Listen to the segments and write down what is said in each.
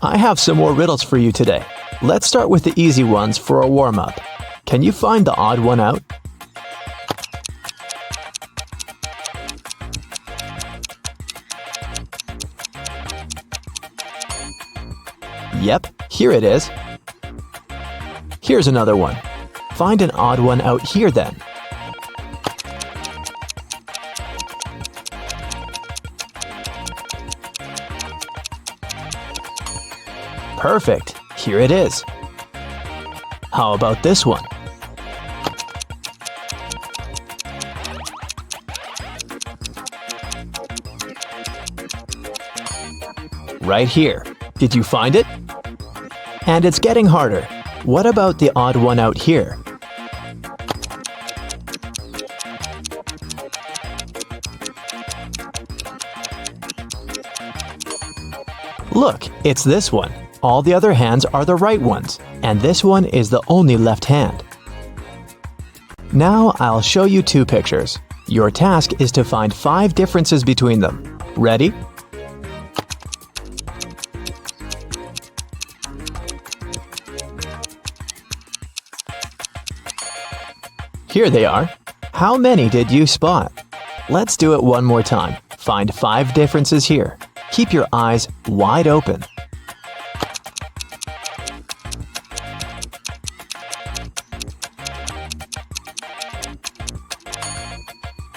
I have some more riddles for you today. Let's start with the easy ones for a warm-up. Can you find the odd one out? Yep, here it is. Here's another one. Find an odd one out here then. Perfect, here it is. How about this one? Right here. Did you find it? And it's getting harder. What about the odd one out here? Look, it's this one. All the other hands are the right ones, and this one is the only left hand. Now I'll show you two pictures. Your task is to find 5 differences between them. Ready? Here they are. How many did you spot? Let's do it one more time. Find 5 differences here. Keep your eyes wide open.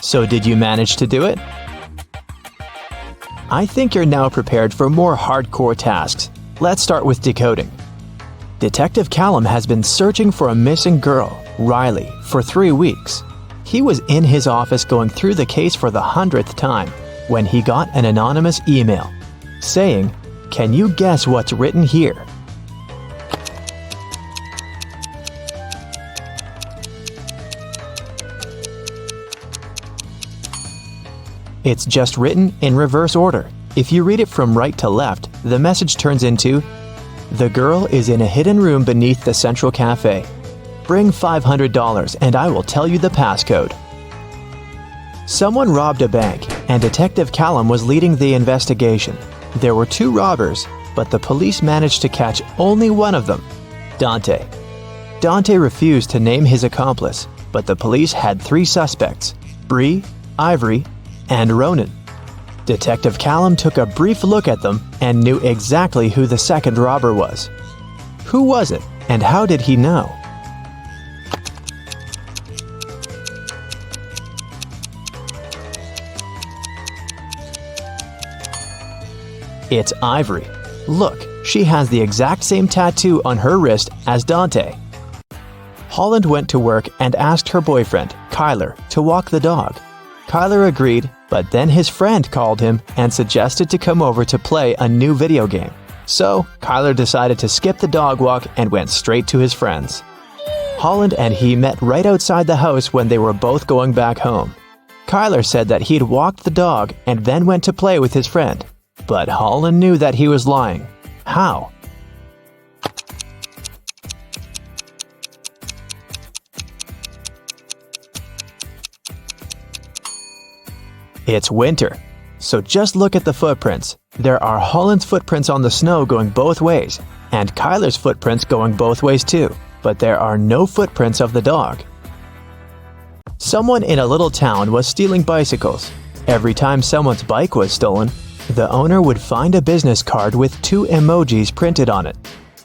So did you manage to do it? I think you're now prepared for more hardcore tasks. Let's start with decoding. Detective Callum has been searching for a missing girl, Riley, for 3 weeks. He was in his office going through the case for the 100th time when he got an anonymous email saying, "Can you guess what's written here?" It's just written in reverse order. If you read it from right to left, the message turns into, "The girl is in a hidden room beneath the Central Cafe. Bring $500 and I will tell you the passcode." Someone robbed a bank, and Detective Callum was leading the investigation. There were 2 robbers, but the police managed to catch only one of them, Dante. Dante refused to name his accomplice, but the police had 3 suspects, Bree, Ivory, and Ronan. Detective Callum took a brief look at them and knew exactly who the second robber was. Who was it, and how did he know? It's Ivory. Look, she has the exact same tattoo on her wrist as Dante. Holland went to work and asked her boyfriend, Kyler, to walk the dog. Kyler agreed, but then his friend called him and suggested to come over to play a new video game. So, Kyler decided to skip the dog walk and went straight to his friends. Holland and he met right outside the house when they were both going back home. Kyler said that he'd walked the dog and then went to play with his friend. But Holland knew that he was lying. How? It's winter. So just look at the footprints. There are Holland's footprints on the snow going both ways, and Kyler's footprints going both ways too, but there are no footprints of the dog. Someone in a little town was stealing bicycles. Every time someone's bike was stolen, the owner would find a business card with 2 emojis printed on it.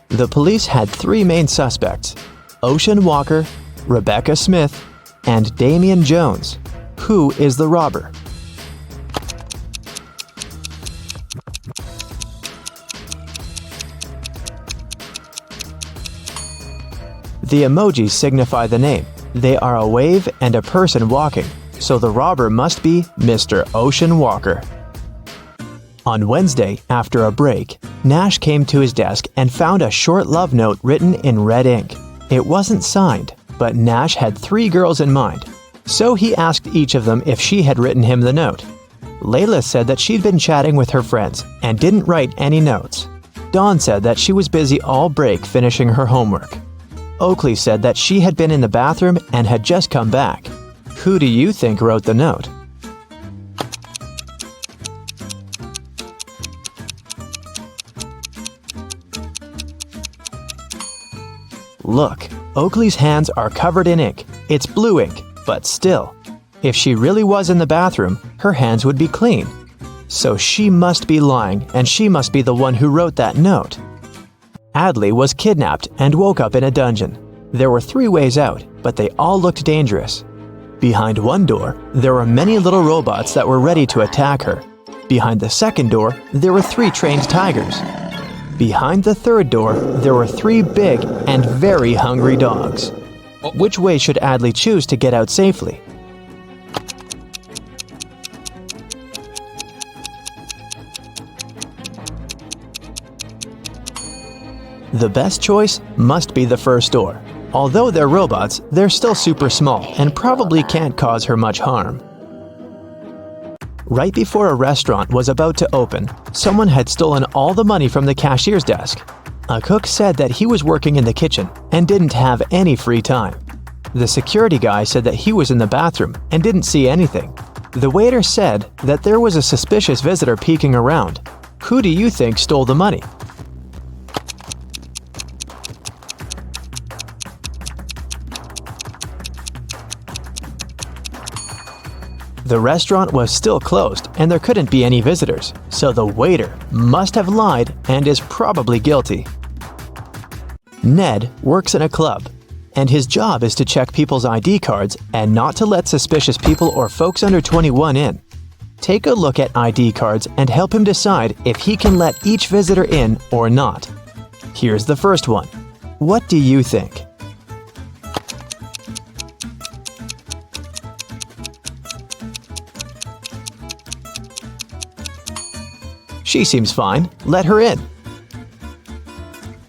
The police had 3 main suspects, Ocean Walker, Rebecca Smith, and Damian Jones. Who is the robber? The emojis signify the name. They are a wave and a person walking, so the robber must be Mr. Ocean Walker. On Wednesday, after a break, Nash came to his desk and found a short love note written in red ink. It wasn't signed, but Nash had 3 girls in mind, so he asked each of them if she had written him the note. Layla said that she'd been chatting with her friends and didn't write any notes. Dawn said that she was busy all break finishing her homework. Oakley said that she had been in the bathroom and had just come back. Who do you think wrote the note? Look, Oakley's hands are covered in ink. It's blue ink, but still. If she really was in the bathroom, her hands would be clean. So she must be lying, and she must be the one who wrote that note. Adley was kidnapped and woke up in a dungeon. There were 3 ways out, but they all looked dangerous. Behind one door, there were many little robots that were ready to attack her. Behind the second door, there were 3 trained tigers. Behind the third door, there were 3 big and very hungry dogs. Which way should Adley choose to get out safely? The best choice must be the first door. Although they're robots, they're still super small and probably can't cause her much harm. Right before a restaurant was about to open, someone had stolen all the money from the cashier's desk. A cook said that he was working in the kitchen and didn't have any free time. The security guy said that he was in the bathroom and didn't see anything. The waiter said that there was a suspicious visitor peeking around. Who do you think stole the money? The restaurant was still closed and there couldn't be any visitors, so the waiter must have lied and is probably guilty. Ned works in a club, and his job is to check people's ID cards and not to let suspicious people or folks under 21 in. Take a look at ID cards and help him decide if he can let each visitor in or not. Here's the first one. What do you think? She seems fine. Let her in.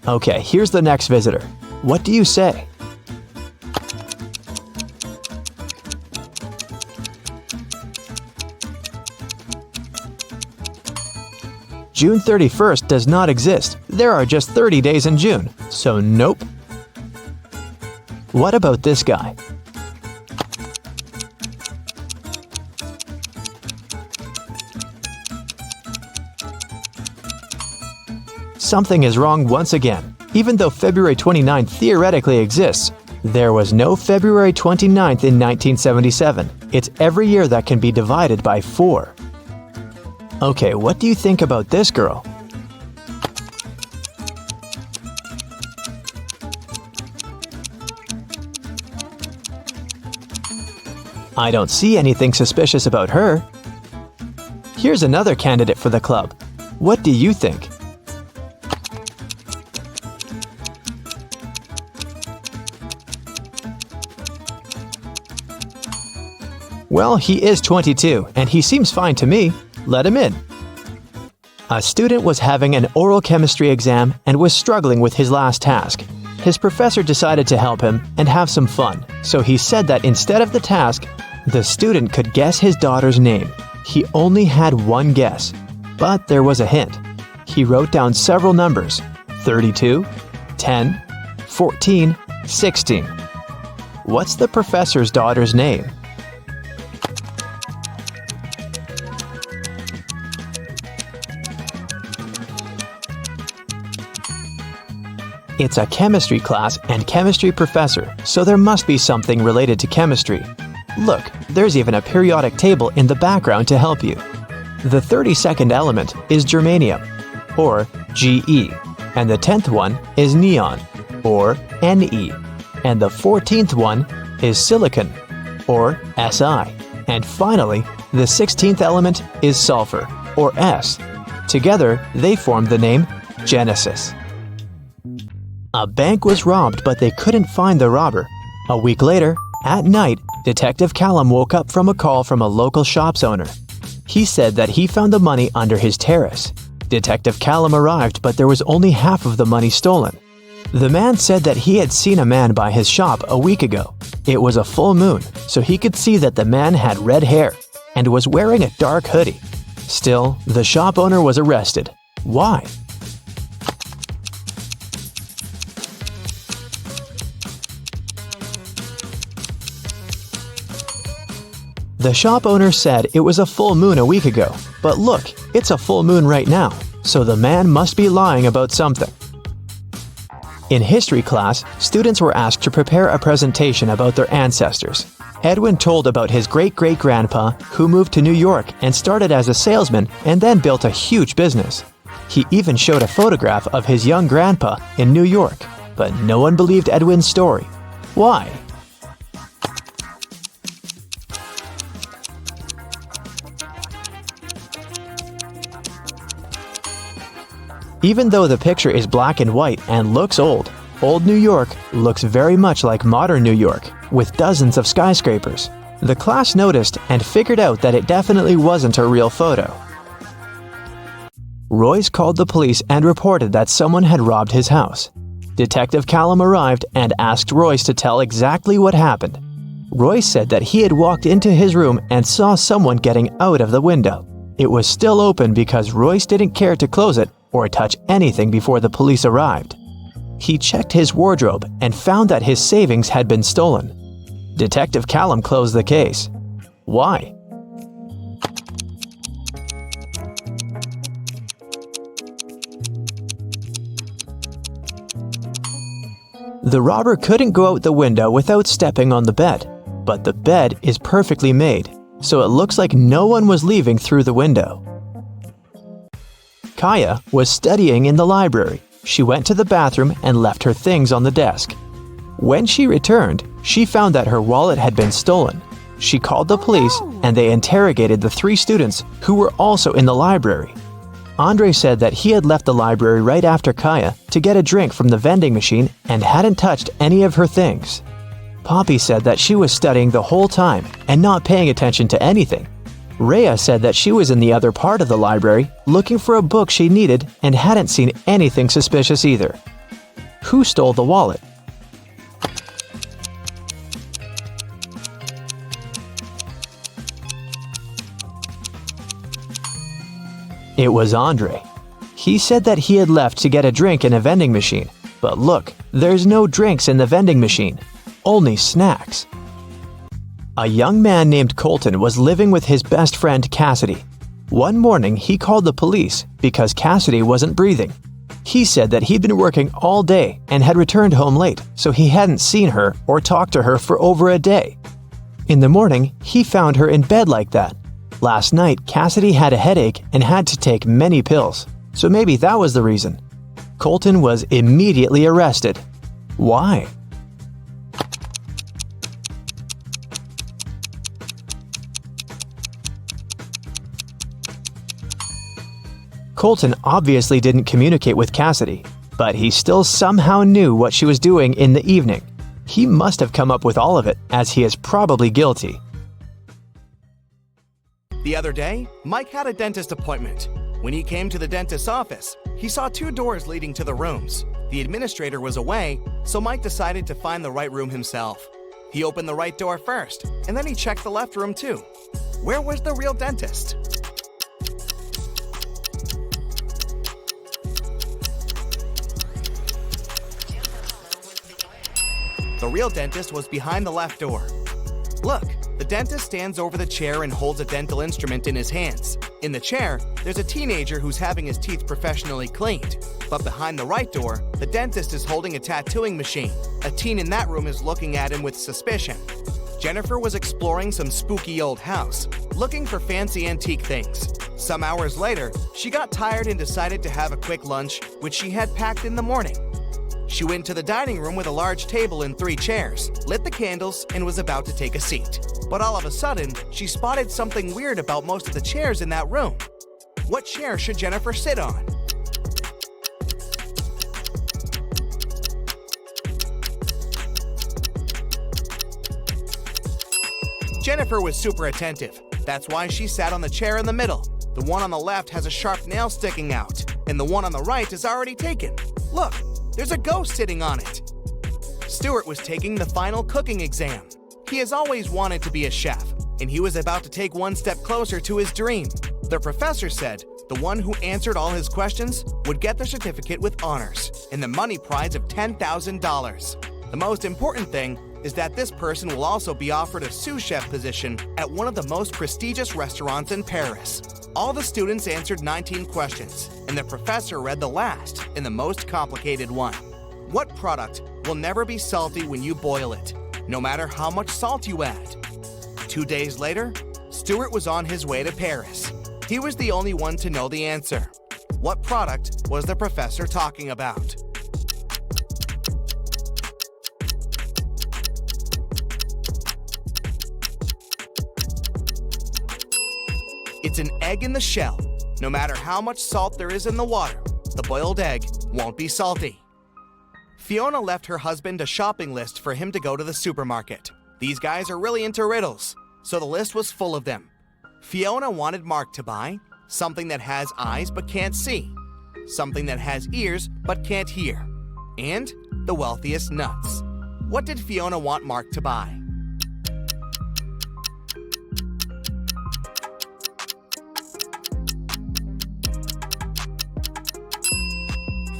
Okay, here's the next visitor. What do you say? June 31st does not exist. There are just 30 days in June, so nope. What about this guy? Something is wrong once again. Even though February 29th theoretically exists, there was no February 29th in 1977. It's every year that can be divided by 4. Okay, what do you think about this girl? I don't see anything suspicious about her. Here's another candidate for the club. What do you think? Well, he is 22, and he seems fine to me. Let him in. A student was having an oral chemistry exam and was struggling with his last task. His professor decided to help him and have some fun, so he said that instead of the task, the student could guess his daughter's name. He only had one guess, but there was a hint. He wrote down several numbers: 32, 10, 14, 16. What's the professor's daughter's name? It's a chemistry class and chemistry professor, so there must be something related to chemistry. Look, there's even a periodic table in the background to help you. The 32nd element is germanium, or Ge, and the 10th one is neon, or Ne, and the 14th one is silicon, or Si, and finally, the 16th element is sulfur, or S. Together, they form the name Genesis. A bank was robbed, but they couldn't find the robber. A week later, at night, Detective Callum woke up from a call from a local shop's owner. He said that he found the money under his terrace. Detective Callum arrived, but there was only half of the money stolen. The man said that he had seen a man by his shop a week ago. It was a full moon, so he could see that the man had red hair and was wearing a dark hoodie. Still, the shop owner was arrested. Why? The shop owner said it was a full moon a week ago, but look, it's a full moon right now, so the man must be lying about something. In history class, students were asked to prepare a presentation about their ancestors. Edwin told about his great-great-grandpa who moved to New York and started as a salesman and then built a huge business. He even showed a photograph of his young grandpa in New York, but no one believed Edwin's story. Why? Even though the picture is black and white and looks old, old New York looks very much like modern New York, with dozens of skyscrapers. The class noticed and figured out that it definitely wasn't a real photo. Royce called the police and reported that someone had robbed his house. Detective Callum arrived and asked Royce to tell exactly what happened. Royce said that he had walked into his room and saw someone getting out of the window. It was still open because Royce didn't care to close it or touch anything before the police arrived. He checked his wardrobe and found that his savings had been stolen. Detective Callum closed the case. Why? The robber couldn't go out the window without stepping on the bed, but the bed is perfectly made, so it looks like no one was leaving through the window. Kaya was studying in the library. She went to the bathroom and left her things on the desk. When she returned, she found that her wallet had been stolen. She called the police and they interrogated the 3 students who were also in the library. Andre said that he had left the library right after Kaya to get a drink from the vending machine and hadn't touched any of her things. Poppy said that she was studying the whole time and not paying attention to anything. Rhea said that she was in the other part of the library looking for a book she needed and hadn't seen anything suspicious either. Who stole the wallet? It was Andre. He said that he had left to get a drink in a vending machine, but look, there's no drinks in the vending machine, only snacks. A young man named Colton was living with his best friend Cassidy. One morning, he called the police because Cassidy wasn't breathing. He said that he'd been working all day and had returned home late, so he hadn't seen her or talked to her for over a day. In the morning, he found her in bed like that. Last night, Cassidy had a headache and had to take many pills, so maybe that was the reason. Colton was immediately arrested. Why? Colton obviously didn't communicate with Cassidy, but he still somehow knew what she was doing in the evening. He must have come up with all of it, as he is probably guilty. The other day, Mike had a dentist appointment. When he came to the dentist's office, he saw 2 doors leading to the rooms. The administrator was away, so Mike decided to find the right room himself. He opened the right door first, and then he checked the left room too. Where was the real dentist? The real dentist was behind the left door. Look, the dentist stands over the chair and holds a dental instrument in his hands. In the chair, there's a teenager who's having his teeth professionally cleaned. But behind the right door, the dentist is holding a tattooing machine. A teen in that room is looking at him with suspicion. Jennifer was exploring some spooky old house, looking for fancy antique things. Some hours later, she got tired and decided to have a quick lunch, which she had packed in the morning. She went to the dining room with a large table and 3 chairs, lit the candles, and was about to take a seat. But all of a sudden, she spotted something weird about most of the chairs in that room. What chair should Jennifer sit on? Jennifer was super attentive. That's why she sat on the chair in the middle. The one on the left has a sharp nail sticking out, and the one on the right is already taken. Look! There's a ghost sitting on it. Stuart was taking the final cooking exam. He has always wanted to be a chef, and he was about to take one step closer to his dream. The professor said the one who answered all his questions would get the certificate with honors and the money prize of $10,000. The most important thing is that this person will also be offered a sous chef position at one of the most prestigious restaurants in Paris. All the students answered 19 questions, and the professor read the last and the most complicated one. What product will never be salty when you boil it, no matter how much salt you add? 2 days later, Stuart was on his way to Paris. He was the only one to know the answer. What product was the professor talking about? It's an egg in the shell. No matter how much salt there is in the water, the boiled egg won't be salty. Fiona left her husband a shopping list for him to go to the supermarket. These guys are really into riddles, so the list was full of them. Fiona wanted Mark to buy something that has eyes but can't see, something that has ears but can't hear, and the wealthiest nuts. What did Fiona want Mark to buy?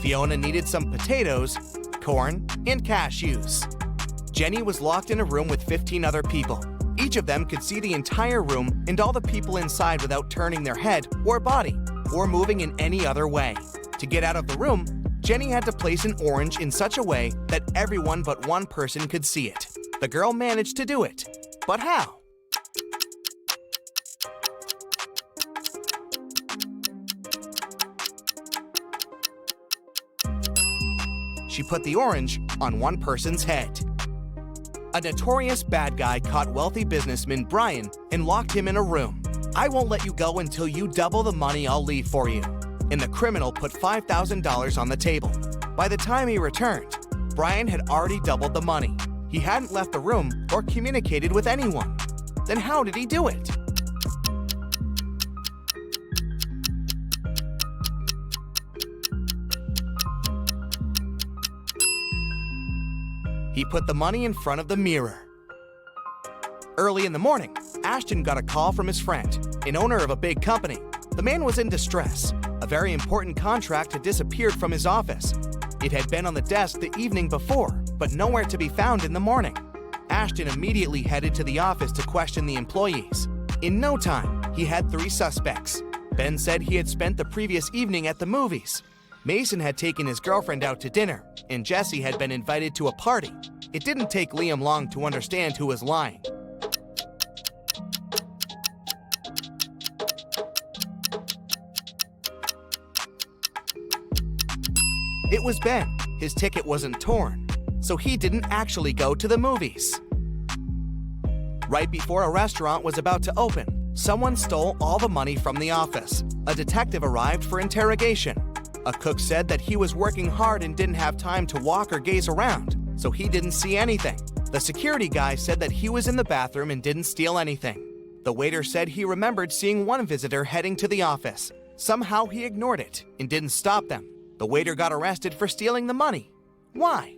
Fiona needed some potatoes, corn, and cashews. Jenny was locked in a room with 15 other people. Each of them could see the entire room and all the people inside without turning their head or body or moving in any other way. To get out of the room, Jenny had to place an orange in such a way that everyone but one person could see it. The girl managed to do it. But how? She put the orange on one person's head. A notorious bad guy caught wealthy businessman Brian and locked him in a room. "I won't let you go until you double the money I'll leave for you." And the criminal put $5,000 on the table. By the time he returned, Brian had already doubled the money. He hadn't left the room or communicated with anyone. Then how did he do it? He put the money in front of the mirror. Early in the morning, Ashton got a call from his friend, an owner of a big company. The man was in distress. A very important contract had disappeared from his office. It had been on the desk the evening before, but nowhere to be found in the morning. Ashton immediately headed to the office to question the employees. In no time, he had 3 suspects. Ben said he had spent the previous evening at the movies. Mason had taken his girlfriend out to dinner, and Jesse had been invited to a party. It didn't take Liam long to understand who was lying. It was Ben. His ticket wasn't torn, so he didn't actually go to the movies. Right before a restaurant was about to open, someone stole all the money from the office. A detective arrived for interrogation. A cook said that he was working hard and didn't have time to walk or gaze around, so he didn't see anything. The security guy said that he was in the bathroom and didn't steal anything. The waiter said he remembered seeing one visitor heading to the office. Somehow he ignored it and didn't stop them. The waiter got arrested for stealing the money. Why?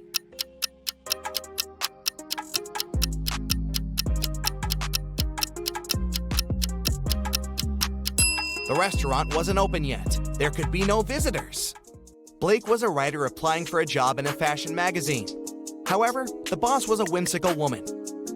The restaurant wasn't open yet. There could be no visitors. Blake was a writer applying for a job in a fashion magazine. However, the boss was a whimsical woman.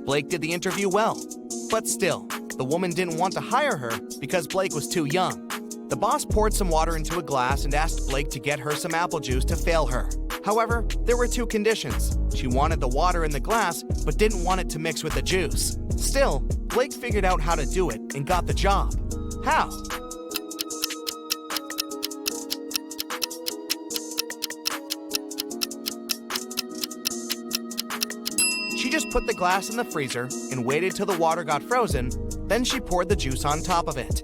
Blake did the interview well, but still, the woman didn't want to hire her because Blake was too young. The boss poured some water into a glass and asked Blake to get her some apple juice to fail her. However, there were 2 conditions. She wanted the water in the glass, but didn't want it to mix with the juice. Still, Blake figured out how to do it and got the job. How? She just put the glass in the freezer and waited till the water got frozen, then she poured the juice on top of it.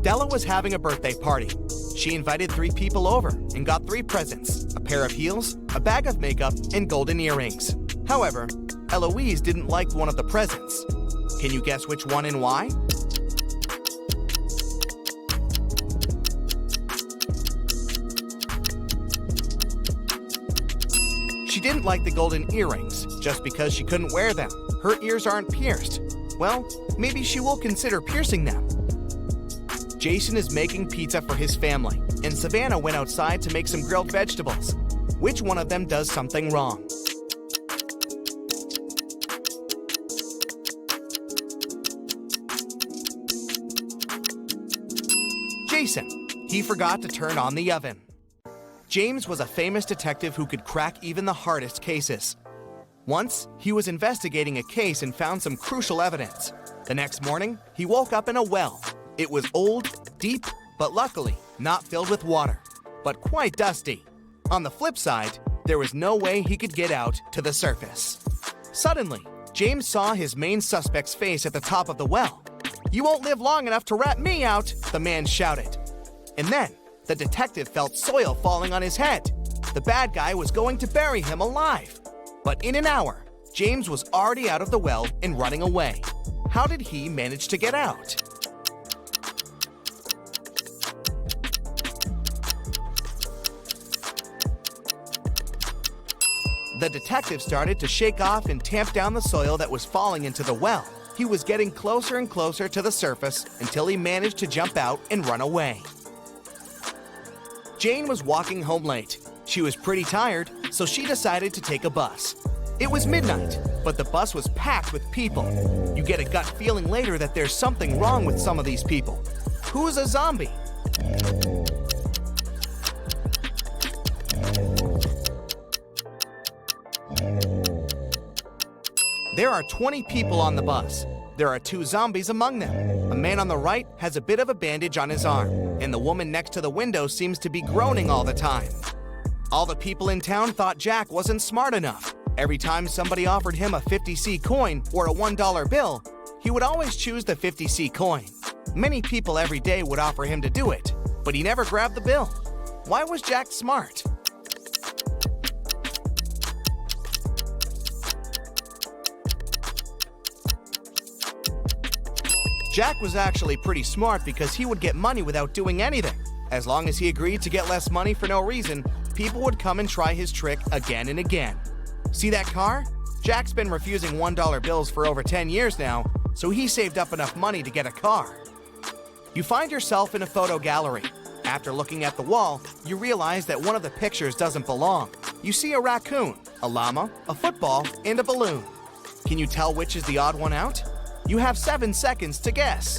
Della was having a birthday party. She invited 3 people over and got 3 presents, a pair of heels, a bag of makeup, and golden earrings. However, Eloise didn't like one of the presents. Can you guess which one and why? She didn't like the golden earrings just because she couldn't wear them. Her ears aren't pierced. Well, maybe she will consider piercing them. Jason is making pizza for his family, and Savannah went outside to make some grilled vegetables. Which one of them does something wrong? Jason. He forgot to turn on the oven. James was a famous detective who could crack even the hardest cases. Once, he was investigating a case and found some crucial evidence. The next morning, he woke up in a well. It was old, deep, but luckily not filled with water, but quite dusty. On the flip side, there was no way he could get out to the surface. Suddenly, James saw his main suspect's face at the top of the well. "You won't live long enough to rat me out," the man shouted. And then, the detective felt soil falling on his head. The bad guy was going to bury him alive. But in an hour, James was already out of the well and running away. How did he manage to get out? The detective started to shake off and tamp down the soil that was falling into the well. He was getting closer and closer to the surface until he managed to jump out and run away. Jane was walking home late. She was pretty tired, so she decided to take a bus. It was midnight, but the bus was packed with people. You get a gut feeling later that there's something wrong with some of these people. Who's a zombie? There are 20 people on the bus. There are 2 zombies among them. A man on the right has a bit of a bandage on his arm, and the woman next to the window seems to be groaning all the time. All the people in town thought Jack wasn't smart enough. Every time somebody offered him a 50C coin or a $1 bill, he would always choose the 50C coin. Many people every day would offer him to do it, but he never grabbed the bill. Why was Jack smart? Jack was actually pretty smart because he would get money without doing anything. As long as he agreed to get less money for no reason, people would come and try his trick again and again. See that car? Jack's been refusing $1 bills for over 10 years now, so he saved up enough money to get a car. You find yourself in a photo gallery. After looking at the wall, you realize that one of the pictures doesn't belong. You see a raccoon, a llama, a football, and a balloon. Can you tell which is the odd one out? You have 7 seconds to guess.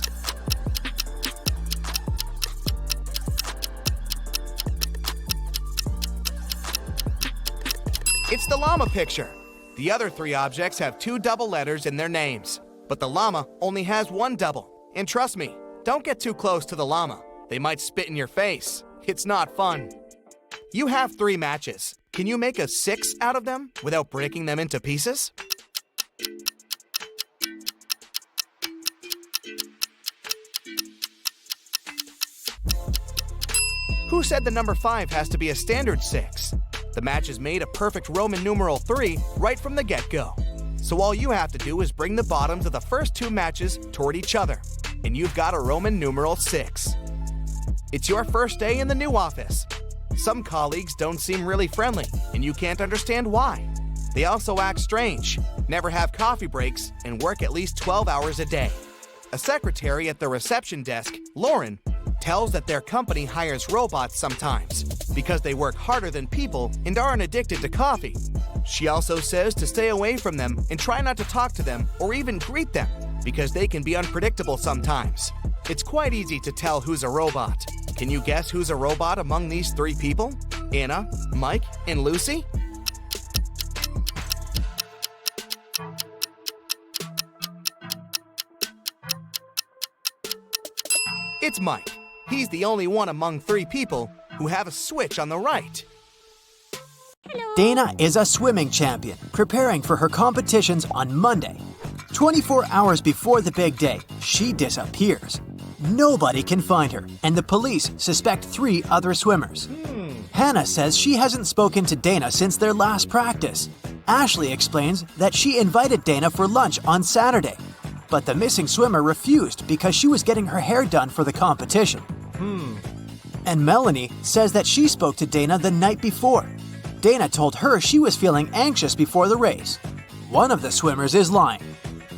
It's the llama picture. The other 3 objects have 2 double letters in their names, but the llama only has 1 double. And trust me, don't get too close to the llama. They might spit in your face. It's not fun. You have 3 matches. Can you make a 6 out of them without breaking them into pieces? Who said the number 5 has to be a standard 6? The matches made a perfect Roman numeral 3 right from the get-go. So all you have to do is bring the bottoms of the first 2 matches toward each other, and you've got a Roman numeral 6. It's your first day in the new office. Some colleagues don't seem really friendly, and you can't understand why. They also act strange, never have coffee breaks, and work at least 12 hours a day. A secretary at the reception desk, Lauren, tells that their company hires robots sometimes because they work harder than people and aren't addicted to coffee. She also says to stay away from them and try not to talk to them or even greet them because they can be unpredictable sometimes. It's quite easy to tell who's a robot. Can you guess who's a robot among these 3 people? Anna, Mike, and Lucy? It's Mike. He's the only one among 3 people who have a switch on the right. Dana is a swimming champion, preparing for her competitions on Monday. 24 hours before the big day, she disappears. Nobody can find her, and the police suspect 3 other swimmers. Hannah says she hasn't spoken to Dana since their last practice. Ashley explains that she invited Dana for lunch on Saturday, but the missing swimmer refused because she was getting her hair done for the competition. And Melanie says that she spoke to Dana the night before. Dana told her she was feeling anxious before the race. One of the swimmers is lying.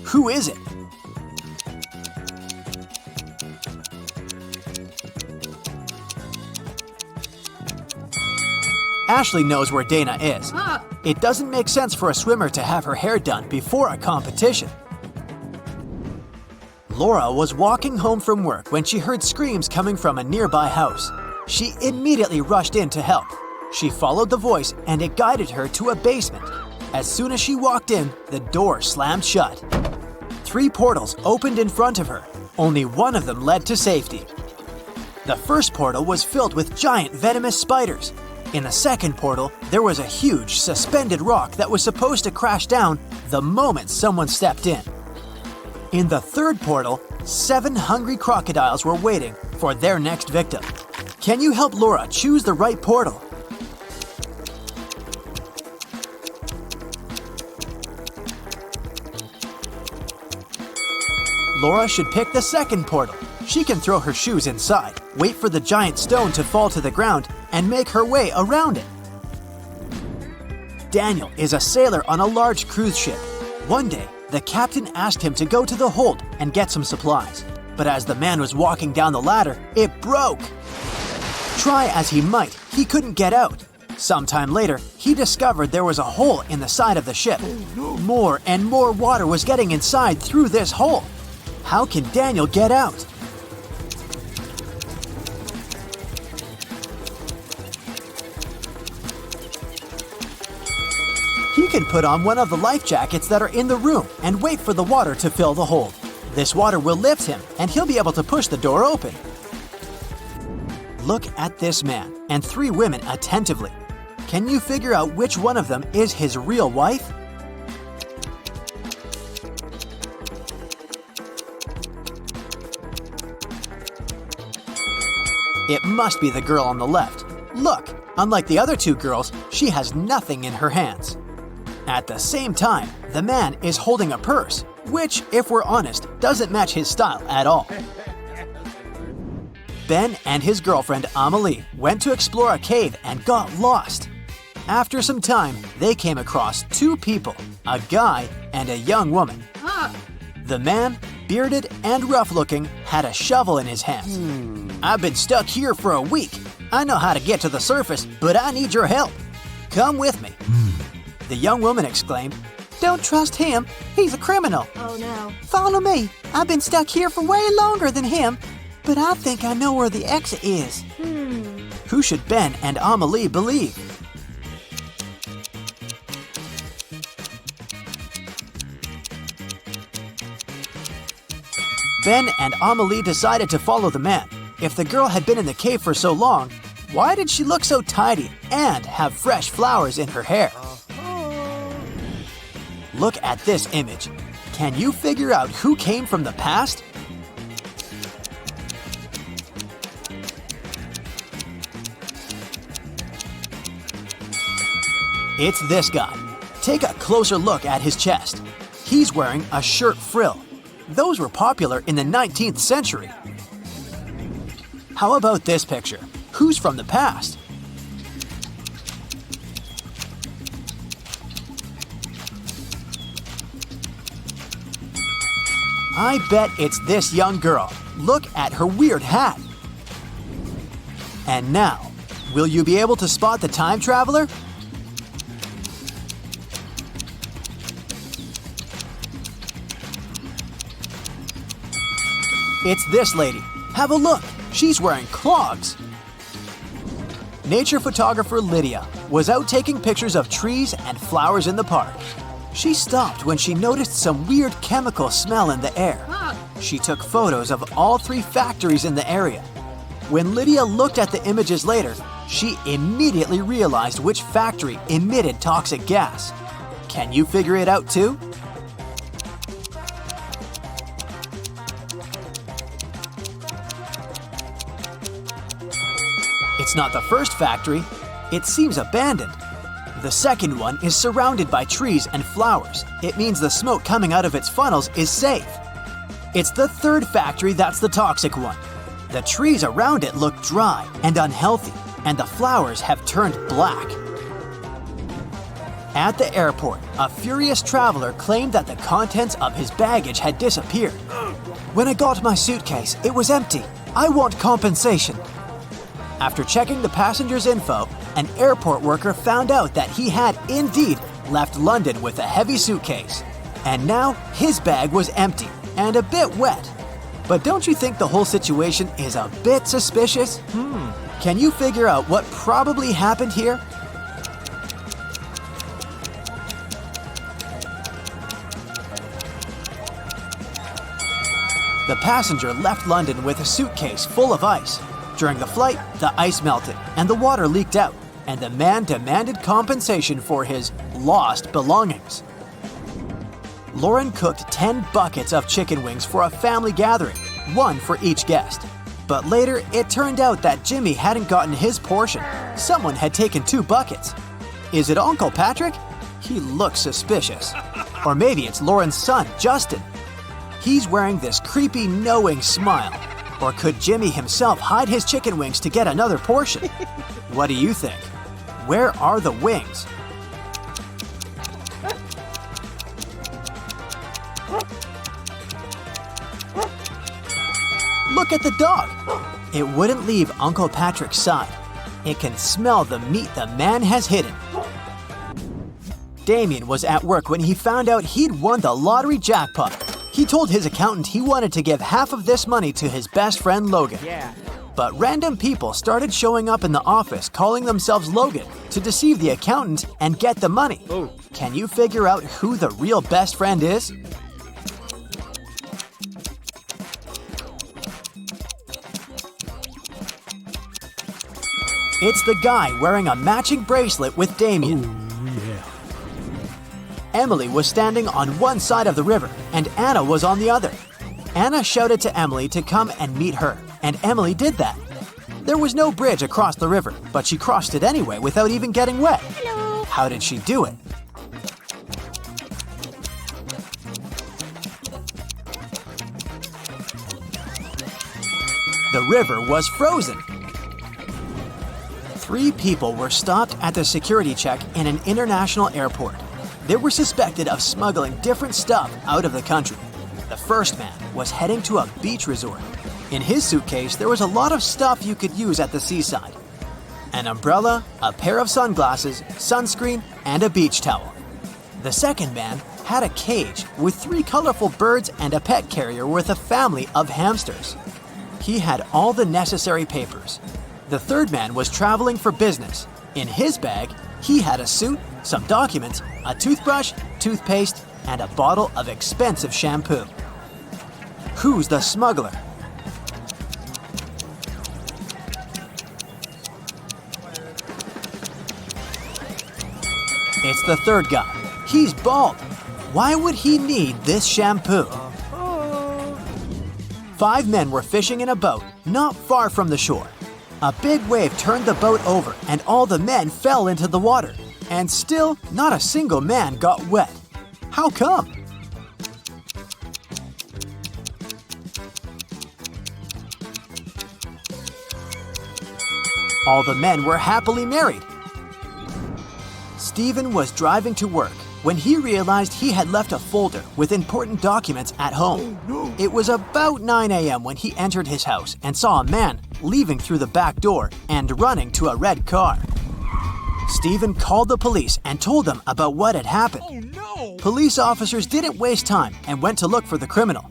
Who is it? Ashley knows where Dana is. It doesn't make sense for a swimmer to have her hair done before a competition. Laura was walking home from work when she heard screams coming from a nearby house. She immediately rushed in to help. She followed the voice and it guided her to a basement. As soon as she walked in, the door slammed shut. 3 portals opened in front of her. Only one of them led to safety. The first portal was filled with giant venomous spiders. In the second portal, there was a huge suspended rock that was supposed to crash down the moment someone stepped in. In the third portal, 7 hungry crocodiles were waiting for their next victim. Can you help Laura choose the right portal? Laura should pick the second portal. She can throw her shoes inside, wait for the giant stone to fall to the ground, and make her way around it. Daniel is a sailor on a large cruise ship. One day, the captain asked him to go to the hold and get some supplies. But as the man was walking down the ladder, it broke. Try as he might, he couldn't get out. Sometime later, he discovered there was a hole in the side of the ship. More and more water was getting inside through this hole. How can Daniel get out? He can put on one of the life jackets that are in the room and wait for the water to fill the hold. This water will lift him and he'll be able to push the door open. Look at this man and 3 women attentively. Can you figure out which one of them is his real wife? It must be the girl on the left. Look, unlike the other 2 girls, she has nothing in her hands. At the same time, the man is holding a purse, which, if we're honest, doesn't match his style at all. Ben and his girlfriend Amelie went to explore a cave and got lost. After some time, they came across 2 people, a guy and a young woman. The man, bearded and rough-looking, had a shovel in his hands. I've been stuck here for a week. I know how to get to the surface, but I need your help. Come with me. The young woman exclaimed, "Don't trust him. He's a criminal." Oh no. "Follow me. I've been stuck here for way longer than him, but I think I know where the exit is." Who should Ben and Amelie believe? Ben and Amelie decided to follow the man. If the girl had been in the cave for so long, why did she look so tidy and have fresh flowers in her hair? Look at this image. Can you figure out who came from the past? It's this guy. Take a closer look at his chest. He's wearing a shirt frill. Those were popular in the 19th century. How about this picture? Who's from the past? I bet it's this young girl. Look at her weird hat. And now, will you be able to spot the time traveler? It's this lady. Have a look. She's wearing clogs. Nature photographer Lydia was out taking pictures of trees and flowers in the park. She stopped when she noticed some weird chemical smell in the air. She took photos of all 3 factories in the area. When Lydia looked at the images later, she immediately realized which factory emitted toxic gas. Can you figure it out too? It's not the first factory. It seems abandoned. The second one is surrounded by trees and flowers. It means the smoke coming out of its funnels is safe. It's the third factory that's the toxic one. The trees around it look dry and unhealthy, and the flowers have turned black. At the airport, a furious traveler claimed that the contents of his baggage had disappeared. "When I got my suitcase, it was empty. I want compensation." After checking the passenger's info, an airport worker found out that he had indeed left London with a heavy suitcase. And now his bag was empty and a bit wet. But don't you think the whole situation is a bit suspicious? Can you figure out what probably happened here? The passenger left London with a suitcase full of ice. During the flight, the ice melted and the water leaked out, and the man demanded compensation for his lost belongings. Lauren cooked 10 buckets of chicken wings for a family gathering, one for each guest. But later, it turned out that Jimmy hadn't gotten his portion. Someone had taken 2 buckets. Is it Uncle Patrick? He looks suspicious. Or maybe it's Lauren's son, Justin. He's wearing this creepy, knowing smile. Or could Jimmy himself hide his chicken wings to get another portion? What do you think? Where are the wings? Look at the dog. It wouldn't leave Uncle Patrick's side. It can smell the meat the man has hidden. Damien was at work when he found out he'd won the lottery jackpot. He told his accountant he wanted to give half of this money to his best friend Logan. But random people started showing up in the office calling themselves Logan to deceive the accountant and get the money. Can you figure out who the real best friend is? It's the guy wearing a matching bracelet with Damien. Emily was standing on one side of the river, and Anna was on the other. Anna shouted to Emily to come and meet her, and Emily did that. There was no bridge across the river, but she crossed it anyway without even getting wet. Hello. How did she do it? The river was frozen. 3 people were stopped at the security check in an international airport. They were suspected of smuggling different stuff out of the country. The first man was heading to a beach resort. In his suitcase, there was a lot of stuff you could use at the seaside. An umbrella, a pair of sunglasses, sunscreen, and a beach towel. The second man had a cage with 3 colorful birds and a pet carrier with a family of hamsters. He had all the necessary papers. The third man was traveling for business. In his bag, he had a suit, some documents, a toothbrush, toothpaste, and a bottle of expensive shampoo. Who's the smuggler? It's the third guy. He's bald. Why would he need this shampoo? 5 men were fishing in a boat not far from the shore. A big wave turned the boat over and all the men fell into the water. And still, not a single man got wet. How come? All the men were happily married. Stephen was driving to work when he realized he had left a folder with important documents at home. It was about 9 a.m. when he entered his house and saw a man leaving through the back door and running to a red car. Stephen called the police and told them about what had happened. Police officers didn't waste time and went to look for the criminal.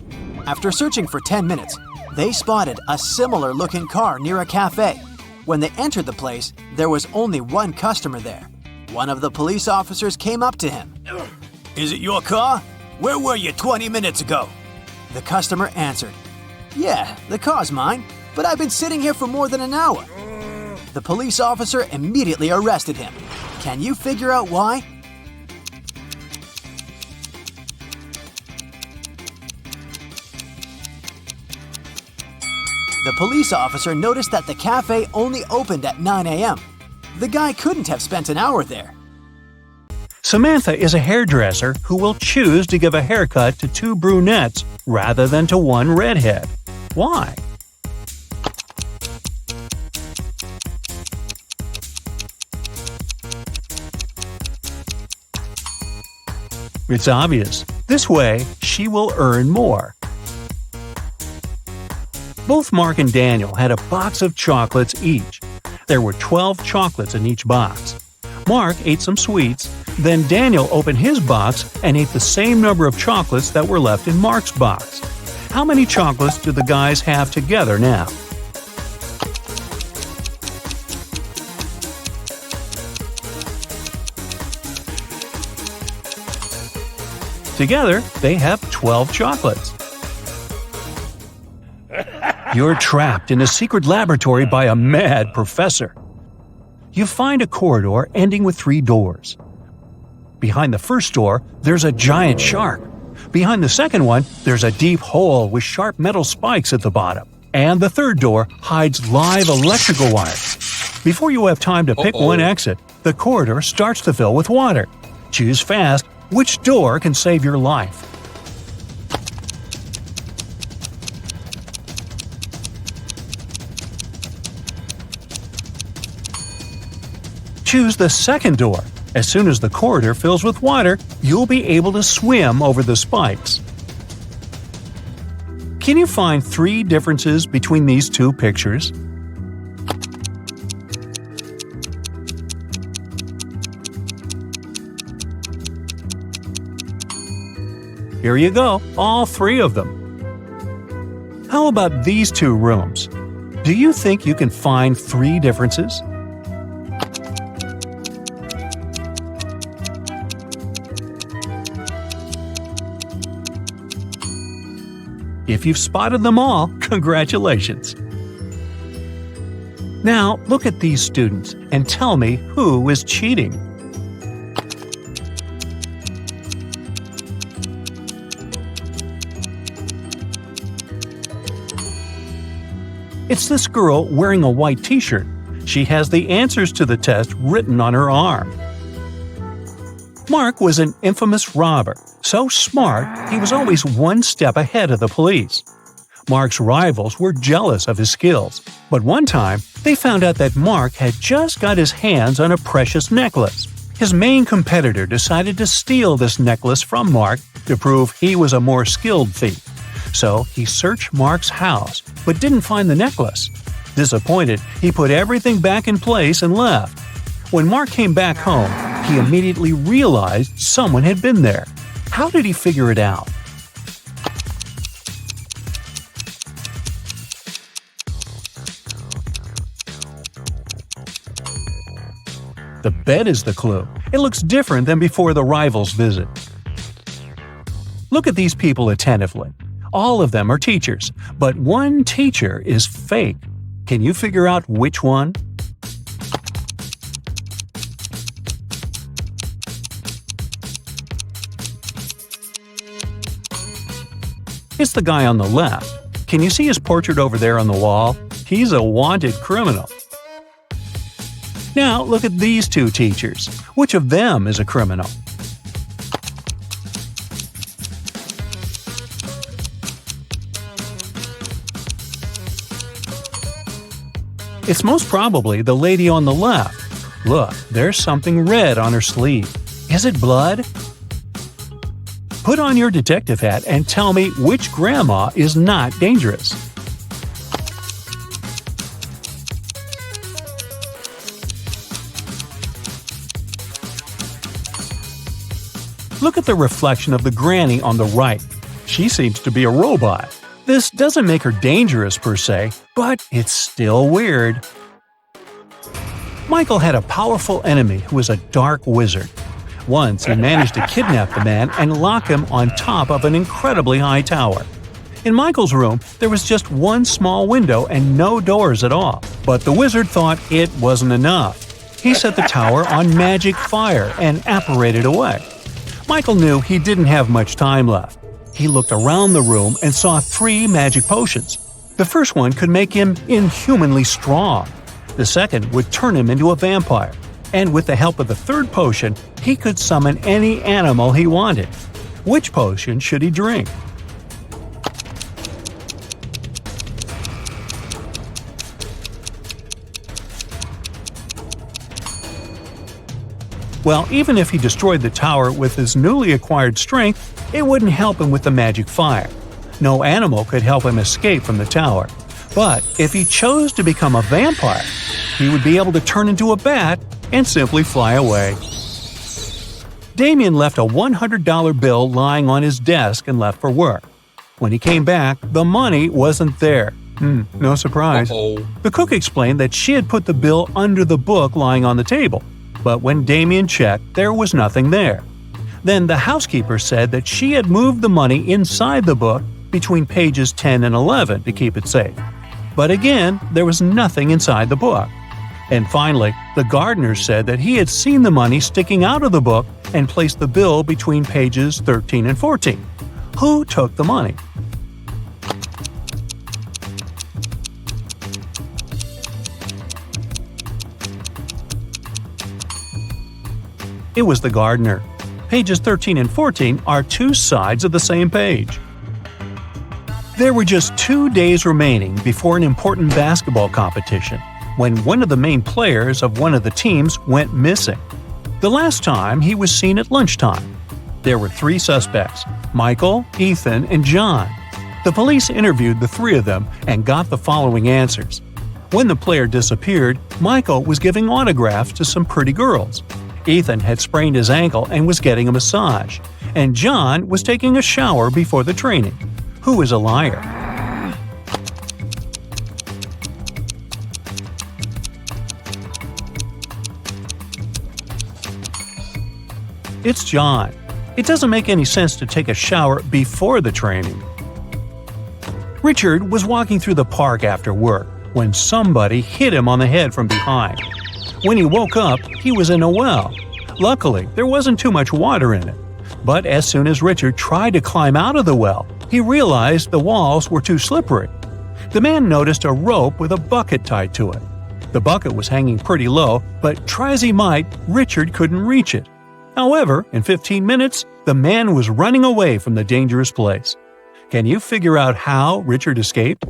After searching for 10 minutes, they spotted a similar-looking car near a cafe. When they entered the place, there was only one customer there. One of the police officers came up to him. "Is it your car? Where were you 20 minutes ago?" The customer answered, "Yeah, the car's mine, but I've been sitting here for more than an hour." The police officer immediately arrested him. Can you figure out why? The police officer noticed that the cafe only opened at 9 a.m. The guy couldn't have spent an hour there. Samantha is a hairdresser who will choose to give a haircut to 2 brunettes rather than to 1 redhead. Why? It's obvious. This way, she will earn more. Both Mark and Daniel had a box of chocolates each. There were 12 chocolates in each box. Mark ate some sweets, then Daniel opened his box and ate the same number of chocolates that were left in Mark's box. How many chocolates do the guys have together now? Together, they have 12 chocolates. You're trapped in a secret laboratory by a mad professor. You find a corridor ending with 3 doors. Behind the first door, there's a giant shark. Behind the second one, there's a deep hole with sharp metal spikes at the bottom. And the third door hides live electrical wires. Before you have time to pick one exit, the corridor starts to fill with water. Choose fast which door can save your life. Choose the second door. As soon as the corridor fills with water, you'll be able to swim over the spikes. Can you find 3 differences between these 2 pictures? Here you go, all 3 of them. How about these 2 rooms? Do you think you can find 3 differences? If you've spotted them all, congratulations! Now, look at these students and tell me who is cheating. It's this girl wearing a white t-shirt. She has the answers to the test written on her arm. Mark was an infamous robber, so smart he was always one step ahead of the police. Mark's rivals were jealous of his skills, but one time they found out that Mark had just got his hands on a precious necklace. His main competitor decided to steal this necklace from Mark to prove he was a more skilled thief. So he searched Mark's house, but didn't find the necklace. Disappointed, he put everything back in place and left. When Mark came back home, he immediately realized someone had been there. How did he figure it out? The bed is the clue. It looks different than before the rivals' visit. Look at these people attentively. All of them are teachers, but one teacher is fake. Can you figure out which one? It's the guy on the left. Can you see his portrait over there on the wall? He's a wanted criminal. Now look at these 2 teachers. Which of them is a criminal? It's most probably the lady on the left. Look, there's something red on her sleeve. Is it blood? Put on your detective hat and tell me which grandma is not dangerous. Look at the reflection of the granny on the right. She seems to be a robot. This doesn't make her dangerous per se, but it's still weird. Michael had a powerful enemy who was a dark wizard. Once he managed to kidnap the man and lock him on top of an incredibly high tower. In Michael's room, there was just one small window and no doors at all. But the wizard thought it wasn't enough. He set the tower on magic fire and apparated away. Michael knew he didn't have much time left. He looked around the room and saw 3 magic potions. The first one could make him inhumanly strong. The second would turn him into a vampire. And with the help of the third potion, he could summon any animal he wanted. Which potion should he drink? Well, even if he destroyed the tower with his newly acquired strength, it wouldn't help him with the magic fire. No animal could help him escape from the tower. But if he chose to become a vampire, he would be able to turn into a bat and simply fly away. Damien left a $100 bill lying on his desk and left for work. When he came back, the money wasn't there. No surprise. The cook explained that she had put the bill under the book lying on the table. But when Damien checked, there was nothing there. Then the housekeeper said that she had moved the money inside the book between pages 10 and 11 to keep it safe. But again, there was nothing inside the book. And finally, the gardener said that he had seen the money sticking out of the book and placed the bill between pages 13 and 14. Who took the money? It was the gardener. Pages 13 and 14 are two sides of the same page. There were just 2 days remaining before an important basketball competition when one of the main players of one of the teams went missing. The last time he was seen at lunchtime. There were 3 suspects: Michael, Ethan, and John. The police interviewed the 3 of them and got the following answers. When the player disappeared, Michael was giving autographs to some pretty girls. Ethan had sprained his ankle and was getting a massage. And John was taking a shower before the training. Who is a liar? It's John. It doesn't make any sense to take a shower before the training. Richard was walking through the park after work when somebody hit him on the head from behind. When he woke up, he was in a well. Luckily, there wasn't too much water in it. But as soon as Richard tried to climb out of the well, he realized the walls were too slippery. The man noticed a rope with a bucket tied to it. The bucket was hanging pretty low, but try as he might, Richard couldn't reach it. However, in 15 minutes, the man was running away from the dangerous place. Can you figure out how Richard escaped?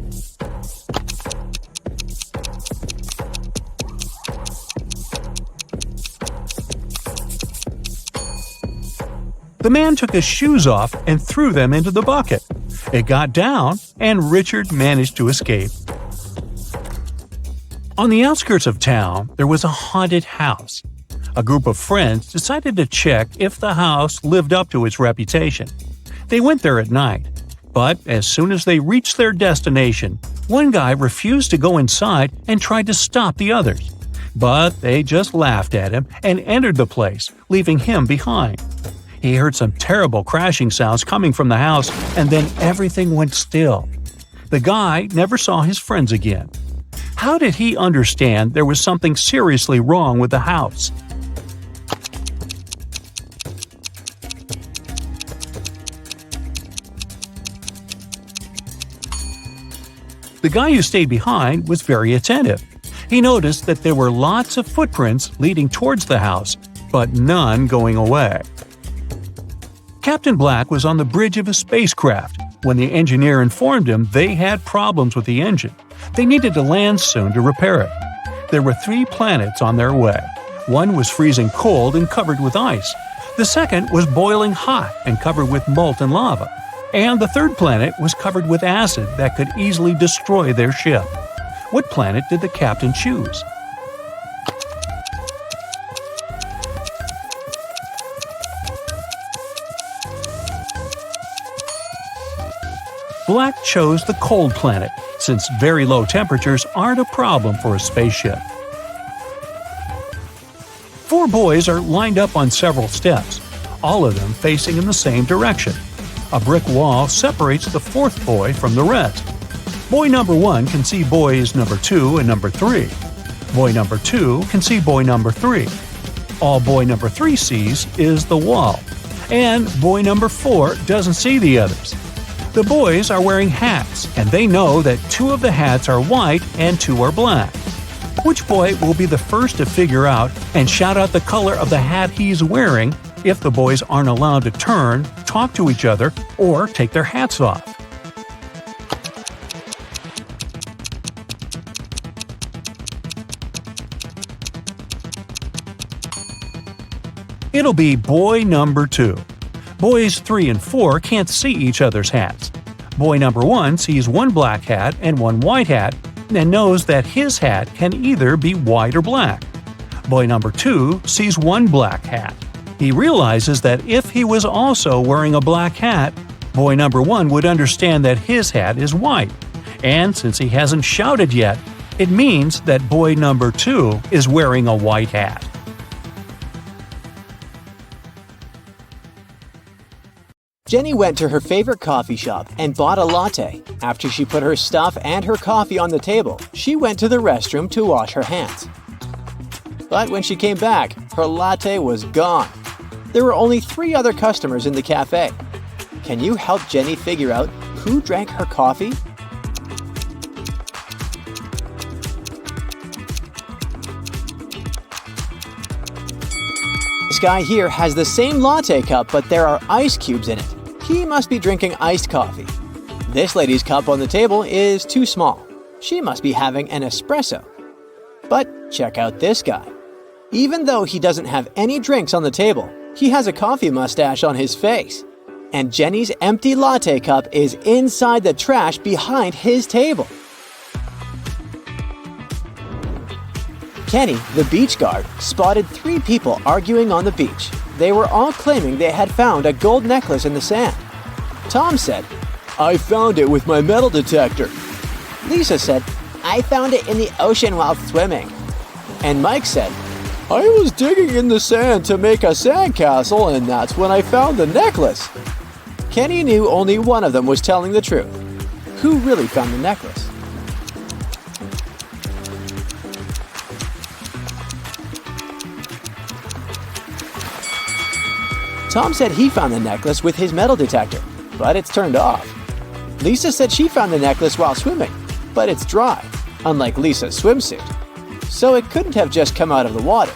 The man took his shoes off and threw them into the bucket. It got down, and Richard managed to escape. On the outskirts of town, there was a haunted house. A group of friends decided to check if the house lived up to its reputation. They went there at night, but as soon as they reached their destination, one guy refused to go inside and tried to stop the others. But they just laughed at him and entered the place, leaving him behind. He heard some terrible crashing sounds coming from the house, and then everything went still. The guy never saw his friends again. How did he understand there was something seriously wrong with the house? The guy who stayed behind was very attentive. He noticed that there were lots of footprints leading towards the house, but none going away. Captain Black was on the bridge of a spacecraft when the engineer informed him they had problems with the engine. They needed to land soon to repair it. There were 3 planets on their way. One was freezing cold and covered with ice. The second was boiling hot and covered with molten lava. And the third planet was covered with acid that could easily destroy their ship. What planet did the captain choose? Black chose the cold planet, since very low temperatures aren't a problem for a spaceship. 4 boys are lined up on several steps, all of them facing in the same direction. A brick wall separates the 4th boy from the rest. Boy number 1 can see boys number 2 and number 3. Boy number 2 can see boy number 3. All boy number 3 sees is the wall. And boy number 4 doesn't see the others. The boys are wearing hats, and they know that 2 of the hats are white and 2 are black. Which boy will be the first to figure out and shout out the color of the hat he's wearing if the boys aren't allowed to turn, talk to each other, or take their hats off? It'll be boy number 2. Boys 3 and 4 can't see each other's hats. Boy number 1 sees 1 black hat and 1 white hat and knows that his hat can either be white or black. Boy number 2 sees 1 black hat. He realizes that if he was also wearing a black hat, boy number 1 would understand that his hat is white. And since he hasn't shouted yet, it means that boy number 2 is wearing a white hat. Jenny went to her favorite coffee shop and bought a latte. After she put her stuff and her coffee on the table, she went to the restroom to wash her hands. But when she came back, her latte was gone. There were only 3 other customers in the cafe. Can you help Jenny figure out who drank her coffee? This guy here has the same latte cup, but there are ice cubes in it. He must be drinking iced coffee. This lady's cup on the table is too small. She must be having an espresso. But check out this guy. Even though he doesn't have any drinks on the table, he has a coffee mustache on his face. And Jenny's empty latte cup is inside the trash behind his table. Kenny, the beach guard, spotted 3 people arguing on the beach. They were all claiming they had found a gold necklace in the sand. Tom said, "I found it with my metal detector." Lisa said, "I found it in the ocean while swimming." And Mike said, "I was digging in the sand to make a sandcastle, and that's when I found the necklace." Kenny knew only one of them was telling the truth. Who really found the necklace? Tom said he found the necklace with his metal detector, but it's turned off. Lisa said she found the necklace while swimming, but it's dry, unlike Lisa's swimsuit. So it couldn't have just come out of the water.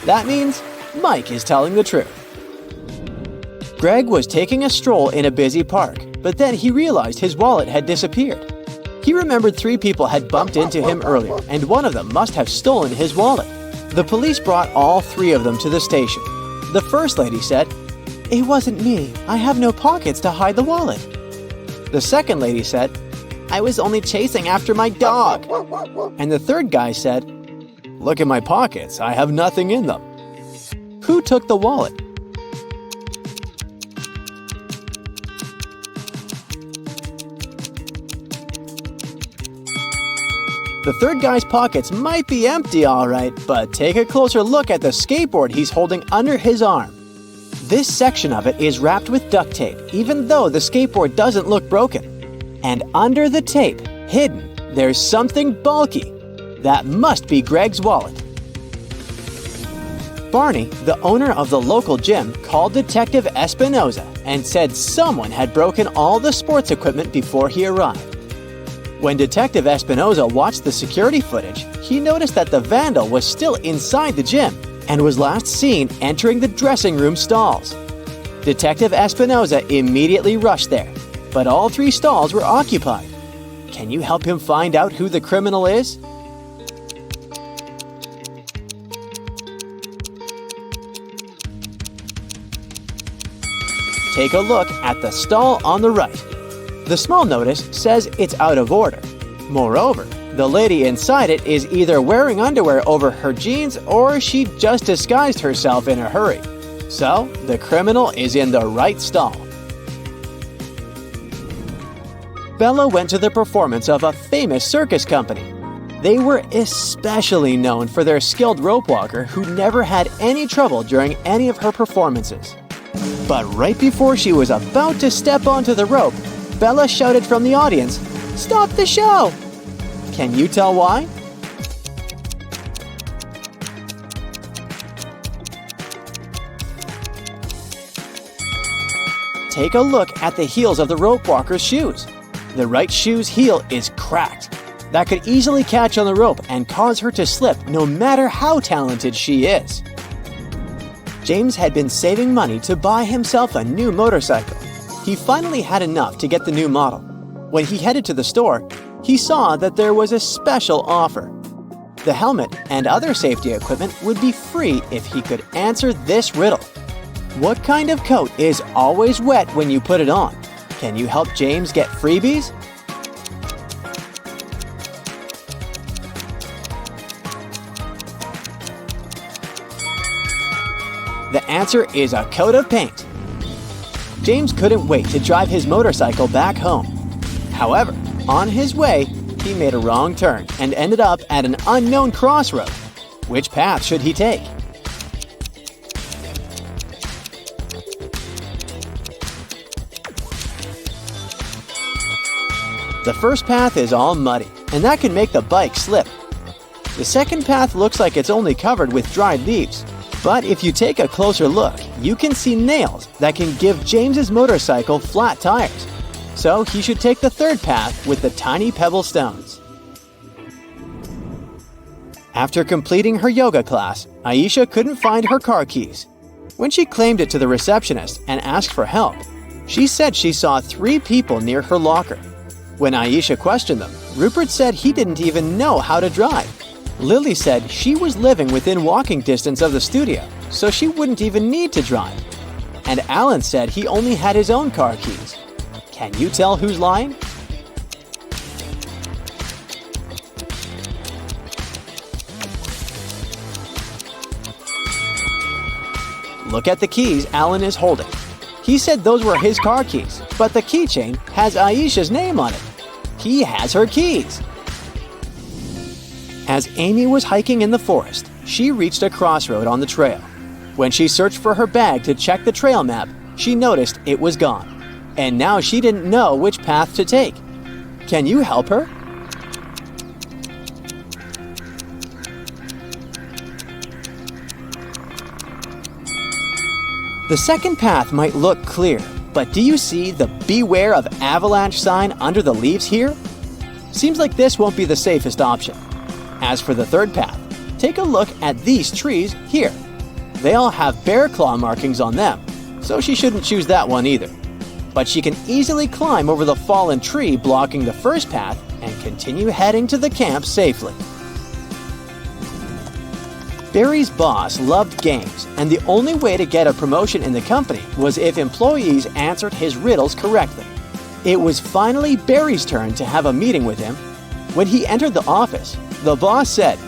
That means Mike is telling the truth. Greg was taking a stroll in a busy park, but then he realized his wallet had disappeared. He remembered 3 people had bumped into him earlier, and one of them must have stolen his wallet. The police brought all 3 of them to the station. The first lady said, "It wasn't me. I have no pockets to hide the wallet." The second lady said, "I was only chasing after my dog." And the third guy said, "Look at my pockets. I have nothing in them." Who took the wallet? The third guy's pockets might be empty, all right, but take a closer look at the skateboard he's holding under his arm. This section of it is wrapped with duct tape, even though the skateboard doesn't look broken. And under the tape, hidden, there's something bulky. That must be Greg's wallet. Barney, the owner of the local gym, called Detective Espinoza and said someone had broken all the sports equipment before he arrived. When Detective Espinoza watched the security footage, he noticed that the vandal was still inside the gym and was last seen entering the dressing room stalls. Detective Espinoza immediately rushed there, but all 3 stalls were occupied. Can you help him find out who the criminal is? Take a look at the stall on the right. The small notice says it's out of order. Moreover, the lady inside it is either wearing underwear over her jeans or she just disguised herself in a hurry. So, the criminal is in the right stall. Bella went to the performance of a famous circus company. They were especially known for their skilled rope walker who never had any trouble during any of her performances. But right before she was about to step onto the rope, Bella shouted from the audience, "Stop the show!" Can you tell why? Take a look at the heels of the rope walker's shoes. The right shoe's heel is cracked. That could easily catch on the rope and cause her to slip no matter how talented she is. James had been saving money to buy himself a new motorcycle. He finally had enough to get the new model. When he headed to the store, he saw that there was a special offer. The helmet and other safety equipment would be free if he could answer this riddle. What kind of coat is always wet when you put it on? Can you help James get freebies? The answer is a coat of paint. James couldn't wait to drive his motorcycle back home. However, on his way, he made a wrong turn and ended up at an unknown crossroad. Which path should he take? The first path is all muddy, and that can make the bike slip. The second path looks like it's only covered with dried leaves, but if you take a closer look, you can see nails that can give James's motorcycle flat tires. So he should take the third path with the tiny pebble stones. After completing her yoga class, Aisha couldn't find her car keys. When she claimed it to the receptionist and asked for help, she said she saw 3 people near her locker. When Aisha questioned them, Rupert said he didn't even know how to drive. Lily said she was living within walking distance of the studio, so she wouldn't even need to drive. And Alan said he only had his own car keys. Can you tell who's lying? Look at the keys Alan is holding. He said those were his car keys, but the keychain has Aisha's name on it. He has her keys. As Amy was hiking in the forest, she reached a crossroad on the trail. When she searched for her bag to check the trail map, she noticed it was gone. And now she didn't know which path to take. Can you help her? The second path might look clear, but do you see the "Beware of Avalanche" sign under the leaves here? Seems like this won't be the safest option. As for the third path, take a look at these trees here. They all have bear claw markings on them, so she shouldn't choose that one either. But she can easily climb over the fallen tree blocking the first path and continue heading to the camp safely. Barry's boss loved games, and the only way to get a promotion in the company was if employees answered his riddles correctly. It was finally Barry's turn to have a meeting with him. When he entered the office, the boss said,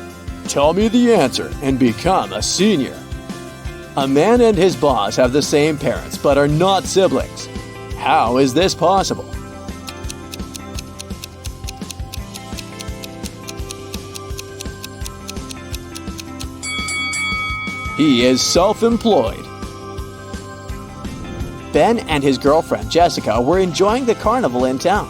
"Tell me the answer and become a senior." A man and his boss have the same parents but are not siblings. How is this possible? He is self-employed. Ben and his girlfriend Jessica were enjoying the carnival in town.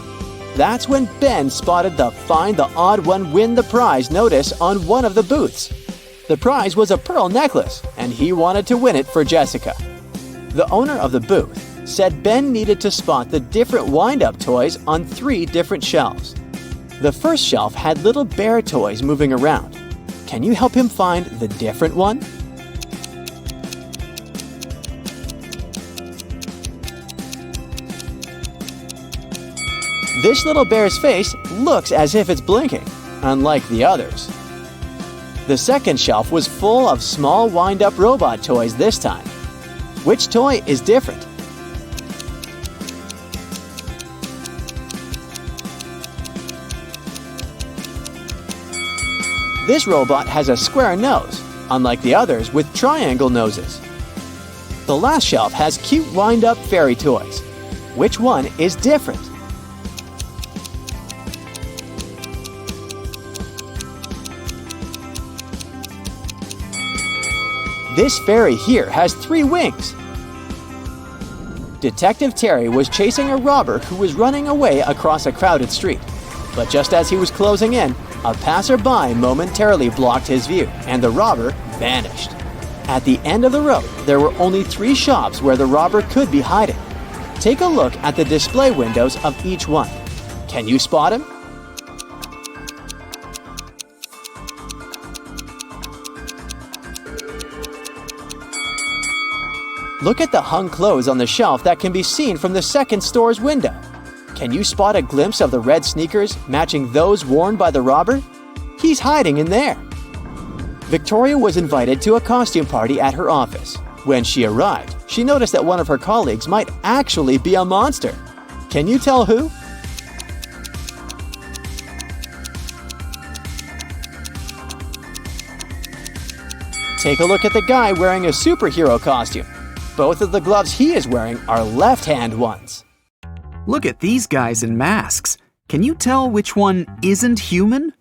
That's when Ben spotted the "Find the Odd One, Win the Prize" notice on one of the booths. The prize was a pearl necklace, and he wanted to win it for Jessica. The owner of the booth said Ben needed to spot the different wind-up toys on 3 different shelves. The first shelf had little bear toys moving around. Can you help him find the different one? This little bear's face looks as if it's blinking, unlike the others. The second shelf was full of small wind-up robot toys this time. Which toy is different? This robot has a square nose, unlike the others with triangle noses. The last shelf has cute wind-up fairy toys. Which one is different? This fairy here has 3 wings. Detective Terry was chasing a robber who was running away across a crowded street. But just as he was closing in, a passerby momentarily blocked his view, and the robber vanished. At the end of the road, there were only 3 shops where the robber could be hiding. Take a look at the display windows of each one. Can you spot him? Look at the hung clothes on the shelf that can be seen from the second store's window. Can you spot a glimpse of the red sneakers matching those worn by the robber? He's hiding in there. Victoria was invited to a costume party at her office. When she arrived, she noticed that one of her colleagues might actually be a monster. Can you tell who? Take a look at the guy wearing a superhero costume. Both of the gloves he is wearing are left-hand ones. Look at these guys in masks. Can you tell which one isn't human?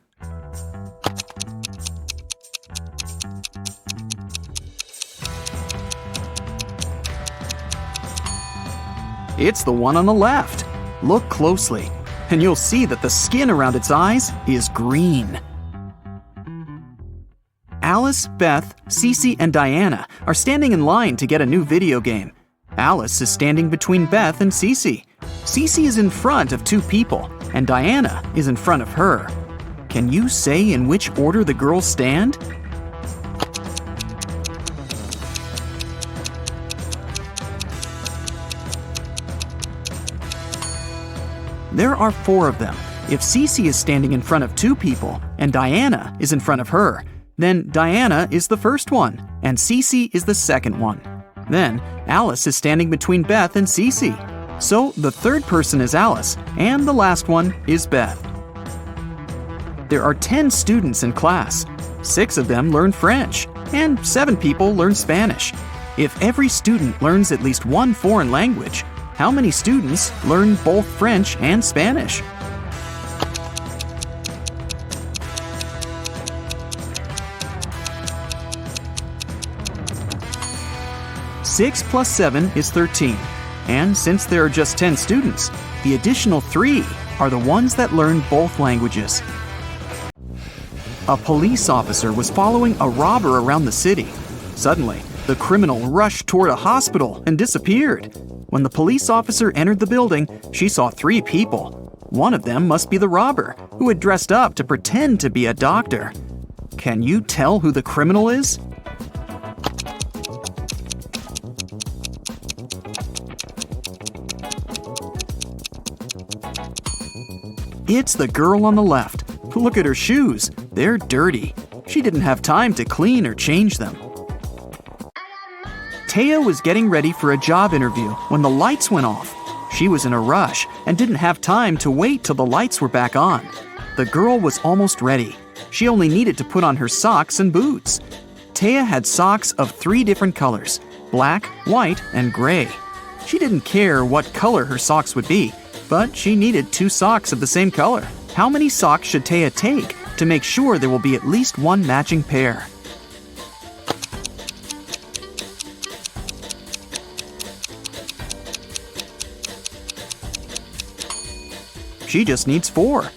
It's the one on the left. Look closely. and you'll see that the skin around its eyes is green. Alice, Beth, Cece, and Diana are standing in line to get a new video game. Alice is standing between Beth and Cece. Cece is in front of two people, and Diana is in front of her. Can you say in which order the girls stand? There are four of them. If Cece is standing in front of two people and Diana is in front of her, then Diana is the first one and Cece is the second one. Then Alice is standing between Beth and Cece. So the third person is Alice and the last one is Beth. There are 10 students in class. 6 of them learn French and 7 people learn Spanish. If every student learns at least one foreign language, how many students learn both French and Spanish? Six plus 7 is 13. And since there are just 10 students, the additional 3 are the ones that learn both languages. A police officer was following a robber around the city. Suddenly, the criminal rushed toward a hospital and disappeared. When the police officer entered the building, she saw 3 people. One of them must be the robber, who had dressed up to pretend to be a doctor. Can you tell who the criminal is? It's the girl on the left. Look at her shoes. They're dirty. She didn't have time to clean or change them. Taya was getting ready for a job interview when the lights went off. She was in a rush and didn't have time to wait till the lights were back on. The girl was almost ready. She only needed to put on her socks and boots. Taya had socks of 3 different colors: black, white, and gray. She didn't care what color her socks would be, but she needed 2 socks of the same color. How many socks should Taya take to make sure there will be at least one matching pair? She just needs 4.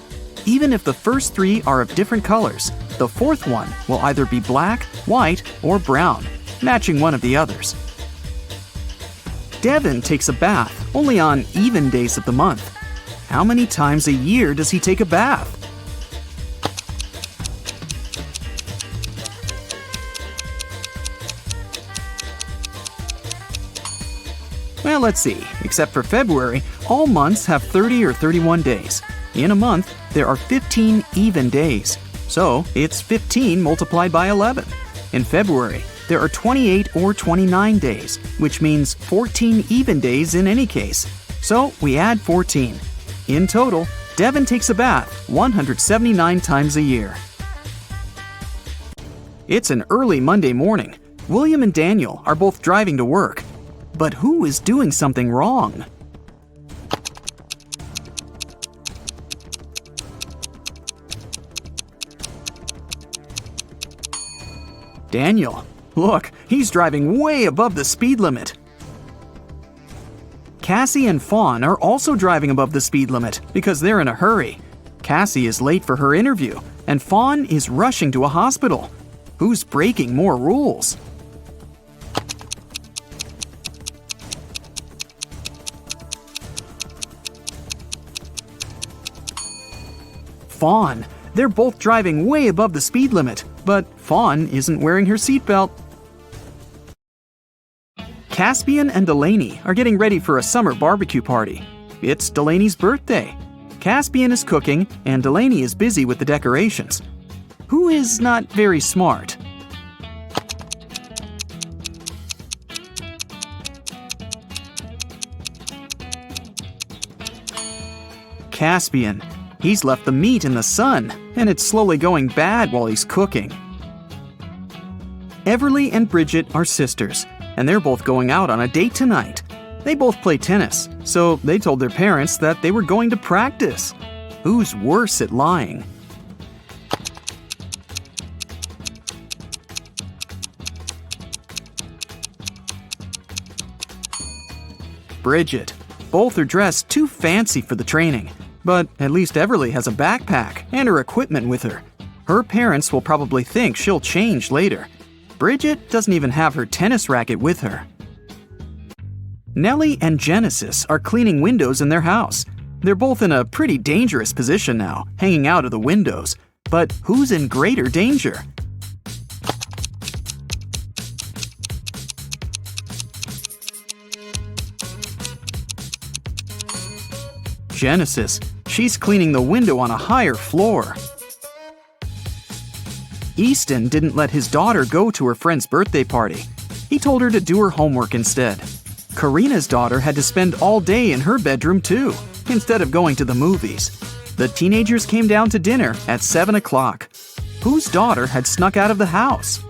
Even if the first 3 are of different colors, the fourth one will either be black, white, or brown, matching one of the others. Devin takes a bath only on even days of the month. How many times a year does he take a bath? Well, let's see. Except for February, all months have 30 or 31 days. In a month, there are 15 even days. So, it's 15 multiplied by 11. In February, there are 28 or 29 days, which means 14 even days in any case. So, we add 14. In total, Devin takes a bath 179 times a year. It's an early Monday morning. William and Daniel are both driving to work. But who is doing something wrong? Daniel, look, he's driving way above the speed limit. Cassie and Fawn are also driving above the speed limit because they're in a hurry. Cassie is late for her interview, and Fawn is rushing to a hospital. Who's breaking more rules? Fawn. They're both driving way above the speed limit, but Fawn isn't wearing her seatbelt. Caspian and Delaney are getting ready for a summer barbecue party. It's Delaney's birthday. Caspian is cooking, and Delaney is busy with the decorations. Who is not very smart? Caspian. He's left the meat in the sun, and it's slowly going bad while he's cooking. Everly and Bridget are sisters, and they're both going out on a date tonight. They both play tennis, so they told their parents that they were going to practice. Who's worse at lying? Bridget. Both are dressed too fancy for the training. But at least Everly has a backpack and her equipment with her. Her parents will probably think she'll change later. Bridget doesn't even have her tennis racket with her. Nellie and Genesis are cleaning windows in their house. They're both in a pretty dangerous position now, hanging out of the windows. But who's in greater danger? Genesis. She's cleaning the window on a higher floor. Easton didn't let his daughter go to her friend's birthday party. He told her to do her homework instead. Karina's daughter had to spend all day in her bedroom too, instead of going to the movies. The teenagers came down to dinner at 7 o'clock. Whose daughter had snuck out of the house?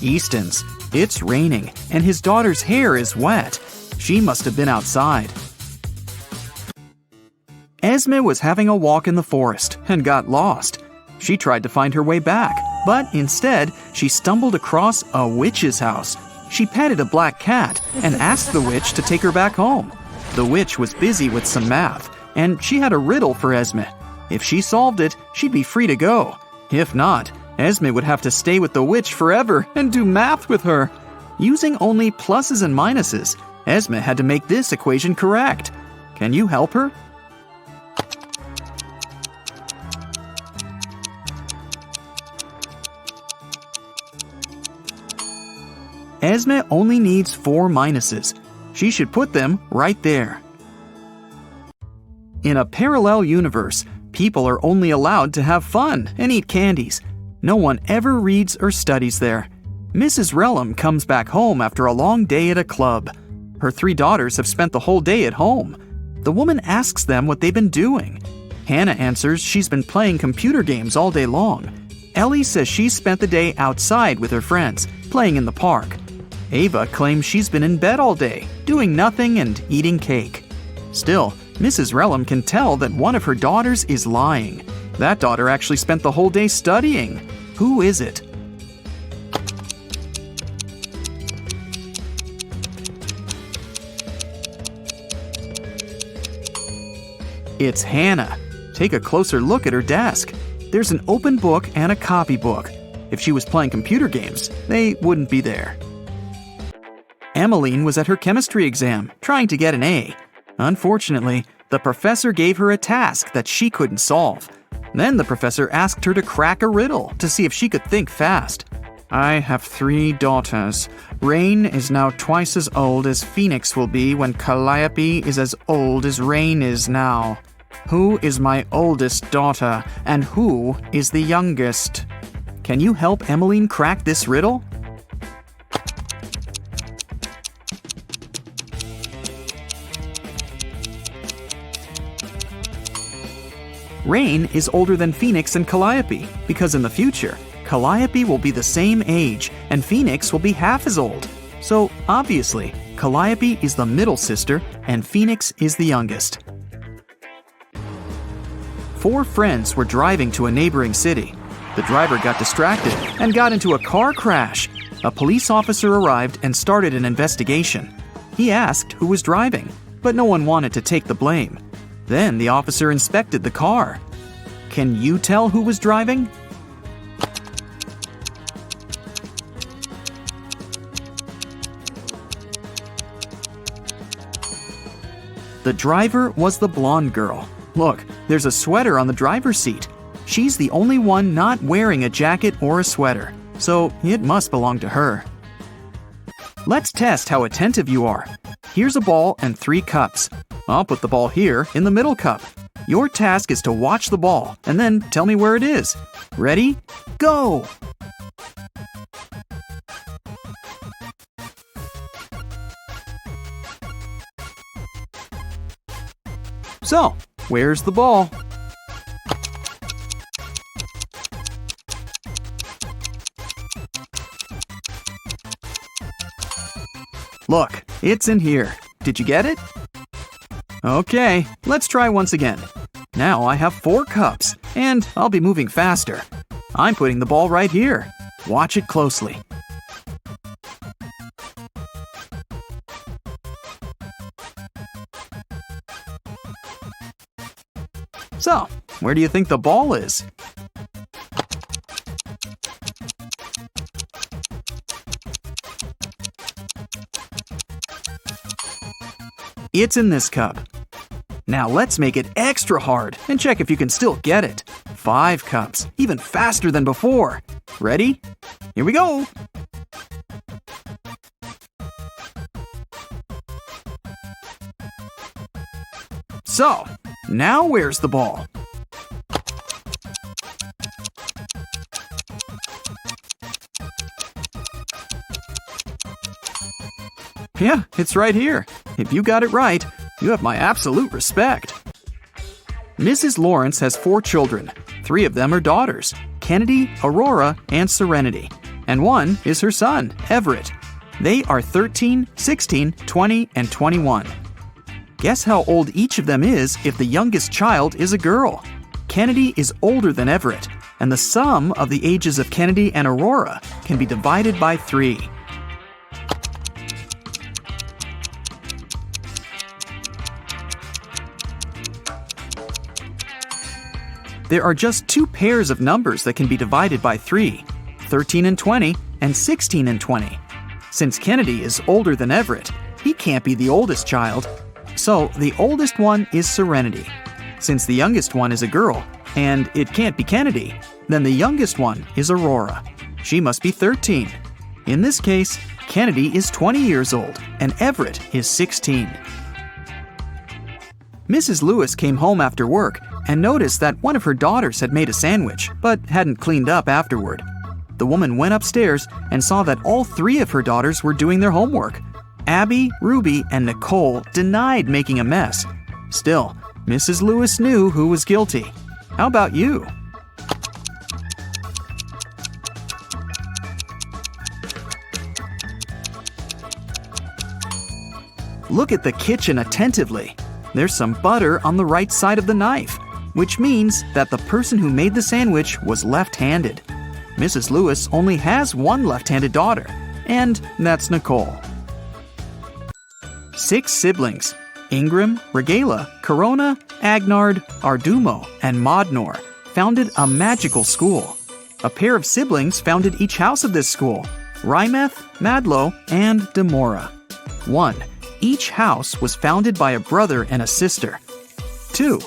Easton's. It's raining, and his daughter's hair is wet. She must have been outside. Esme was having a walk in the forest and got lost. She tried to find her way back, but instead, she stumbled across a witch's house. She petted a black cat and asked the witch to take her back home. The witch was busy with some math, and she had a riddle for Esme. If she solved it, she'd be free to go. If not, Esme would have to stay with the witch forever and do math with her. Using only pluses and minuses, Esme had to make this equation correct. Can you help her? Esme only needs 4 minuses. She should put them right there. In a parallel universe, people are only allowed to have fun and eat candies. No one ever reads or studies there. Mrs. Relham comes back home after a long day at a club. Her 3 daughters have spent the whole day at home. The woman asks them what they've been doing. Hannah answers she's been playing computer games all day long. Ellie says she's spent the day outside with her friends, playing in the park. Ava claims she's been in bed all day, doing nothing and eating cake. Still, Mrs. Relham can tell that one of her daughters is lying. That daughter actually spent the whole day studying. Who is it? It's Hannah. Take a closer look at her desk. There's an open book and a copybook. If she was playing computer games, they wouldn't be there. Emmeline was at her chemistry exam, trying to get an A. Unfortunately, the professor gave her a task that she couldn't solve. Then the professor asked her to crack a riddle to see if she could think fast. I have 3 daughters. Rain is now twice as old as Phoenix will be when Calliope is as old as Rain is now. Who is my oldest daughter, and who is the youngest? Can you help Emmeline crack this riddle? Rain is older than Phoenix and Calliope because in the future, Calliope will be the same age and Phoenix will be half as old. So obviously, Calliope is the middle sister and Phoenix is the youngest. 4 friends were driving to a neighboring city. The driver got distracted and got into a car crash. A police officer arrived and started an investigation. He asked who was driving, but no one wanted to take the blame. Then the officer inspected the car. Can you tell who was driving? The driver was the blonde girl. Look, there's a sweater on the driver's seat. She's the only one not wearing a jacket or a sweater, so it must belong to her. Let's test how attentive you are. Here's a ball and 3 cups. I'll put the ball here in the middle cup. Your task is to watch the ball and then tell me where it is. Ready? Go! So, where's the ball? Look, it's in here. Did you get it? Okay, let's try once again. Now I have 4 cups, and I'll be moving faster. I'm putting the ball right here. Watch it closely. where do you think the ball is? It's in this cup. Now let's make it extra hard and check if you can still get it. 5 cups, even faster than before. Ready? Here we go! So, now where's the ball? Yeah, it's right here. If you got it right, you have my absolute respect. Mrs. Lawrence has 4 children. 3 of them are daughters, Kennedy, Aurora, and Serenity. And 1 is her son, Everett. They are 13, 16, 20, and 21. Guess how old each of them is if the youngest child is a girl. Kennedy is older than Everett, and the sum of the ages of Kennedy and Aurora can be divided by 3. There are just 2 pairs of numbers that can be divided by 3, 13 and 20 and 16 and 20. Since Kennedy is older than Everett, he can't be the oldest child. So the oldest one is Serenity. Since the youngest one is a girl, and it can't be Kennedy, then the youngest one is Aurora. She must be 13. In this case, Kennedy is 20 years old, and Everett is 16. Mrs. Lewis came home after work and noticed that one of her daughters had made a sandwich, but hadn't cleaned up afterward. The woman went upstairs and saw that all 3 of her daughters were doing their homework. Abby, Ruby, and Nicole denied making a mess. Still, Mrs. Lewis knew who was guilty. How about you? Look at the kitchen attentively. There's some butter on the right side of the knife, which means that the person who made the sandwich was left-handed. Mrs. Lewis only has 1 left-handed daughter, and that's Nicole. 6 siblings: Ingram, Regala, Corona, Agnard, Ardumo, and Modnor founded a magical school. A pair of siblings founded each house of this school: Rymeth, Madlo, and Demora. 1. Each house was founded by a brother and a sister. 2.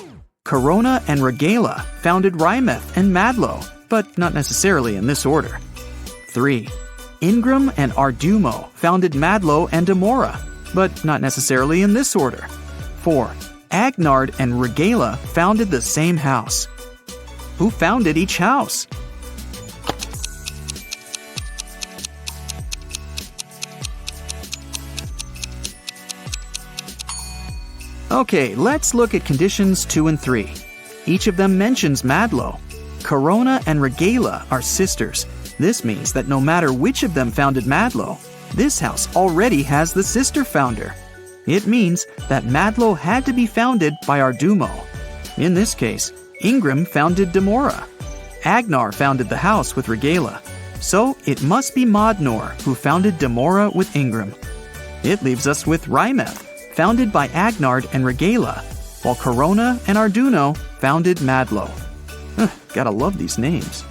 Corona and Regala founded Rymeth and Madlo, but not necessarily in this order. 3. Ingram and Ardumo founded Madlo and Demora, but not necessarily in this order. 4. Agnard and Regala founded the same house. Who founded each house? Okay, let's look at conditions 2 and 3. Each of them mentions Madlo. Corona and Regala are sisters. This means that no matter which of them founded Madlo, this house already has the sister founder. It means that Madlo had to be founded by Ardumo. In this case, Ingram founded Demora. Agnar founded the house with Regala. So it must be Modnor who founded Demora with Ingram. It leaves us with Rymeth, founded by Agnard and Regala, while Corona and Arduino founded Madlo. Gotta love these names.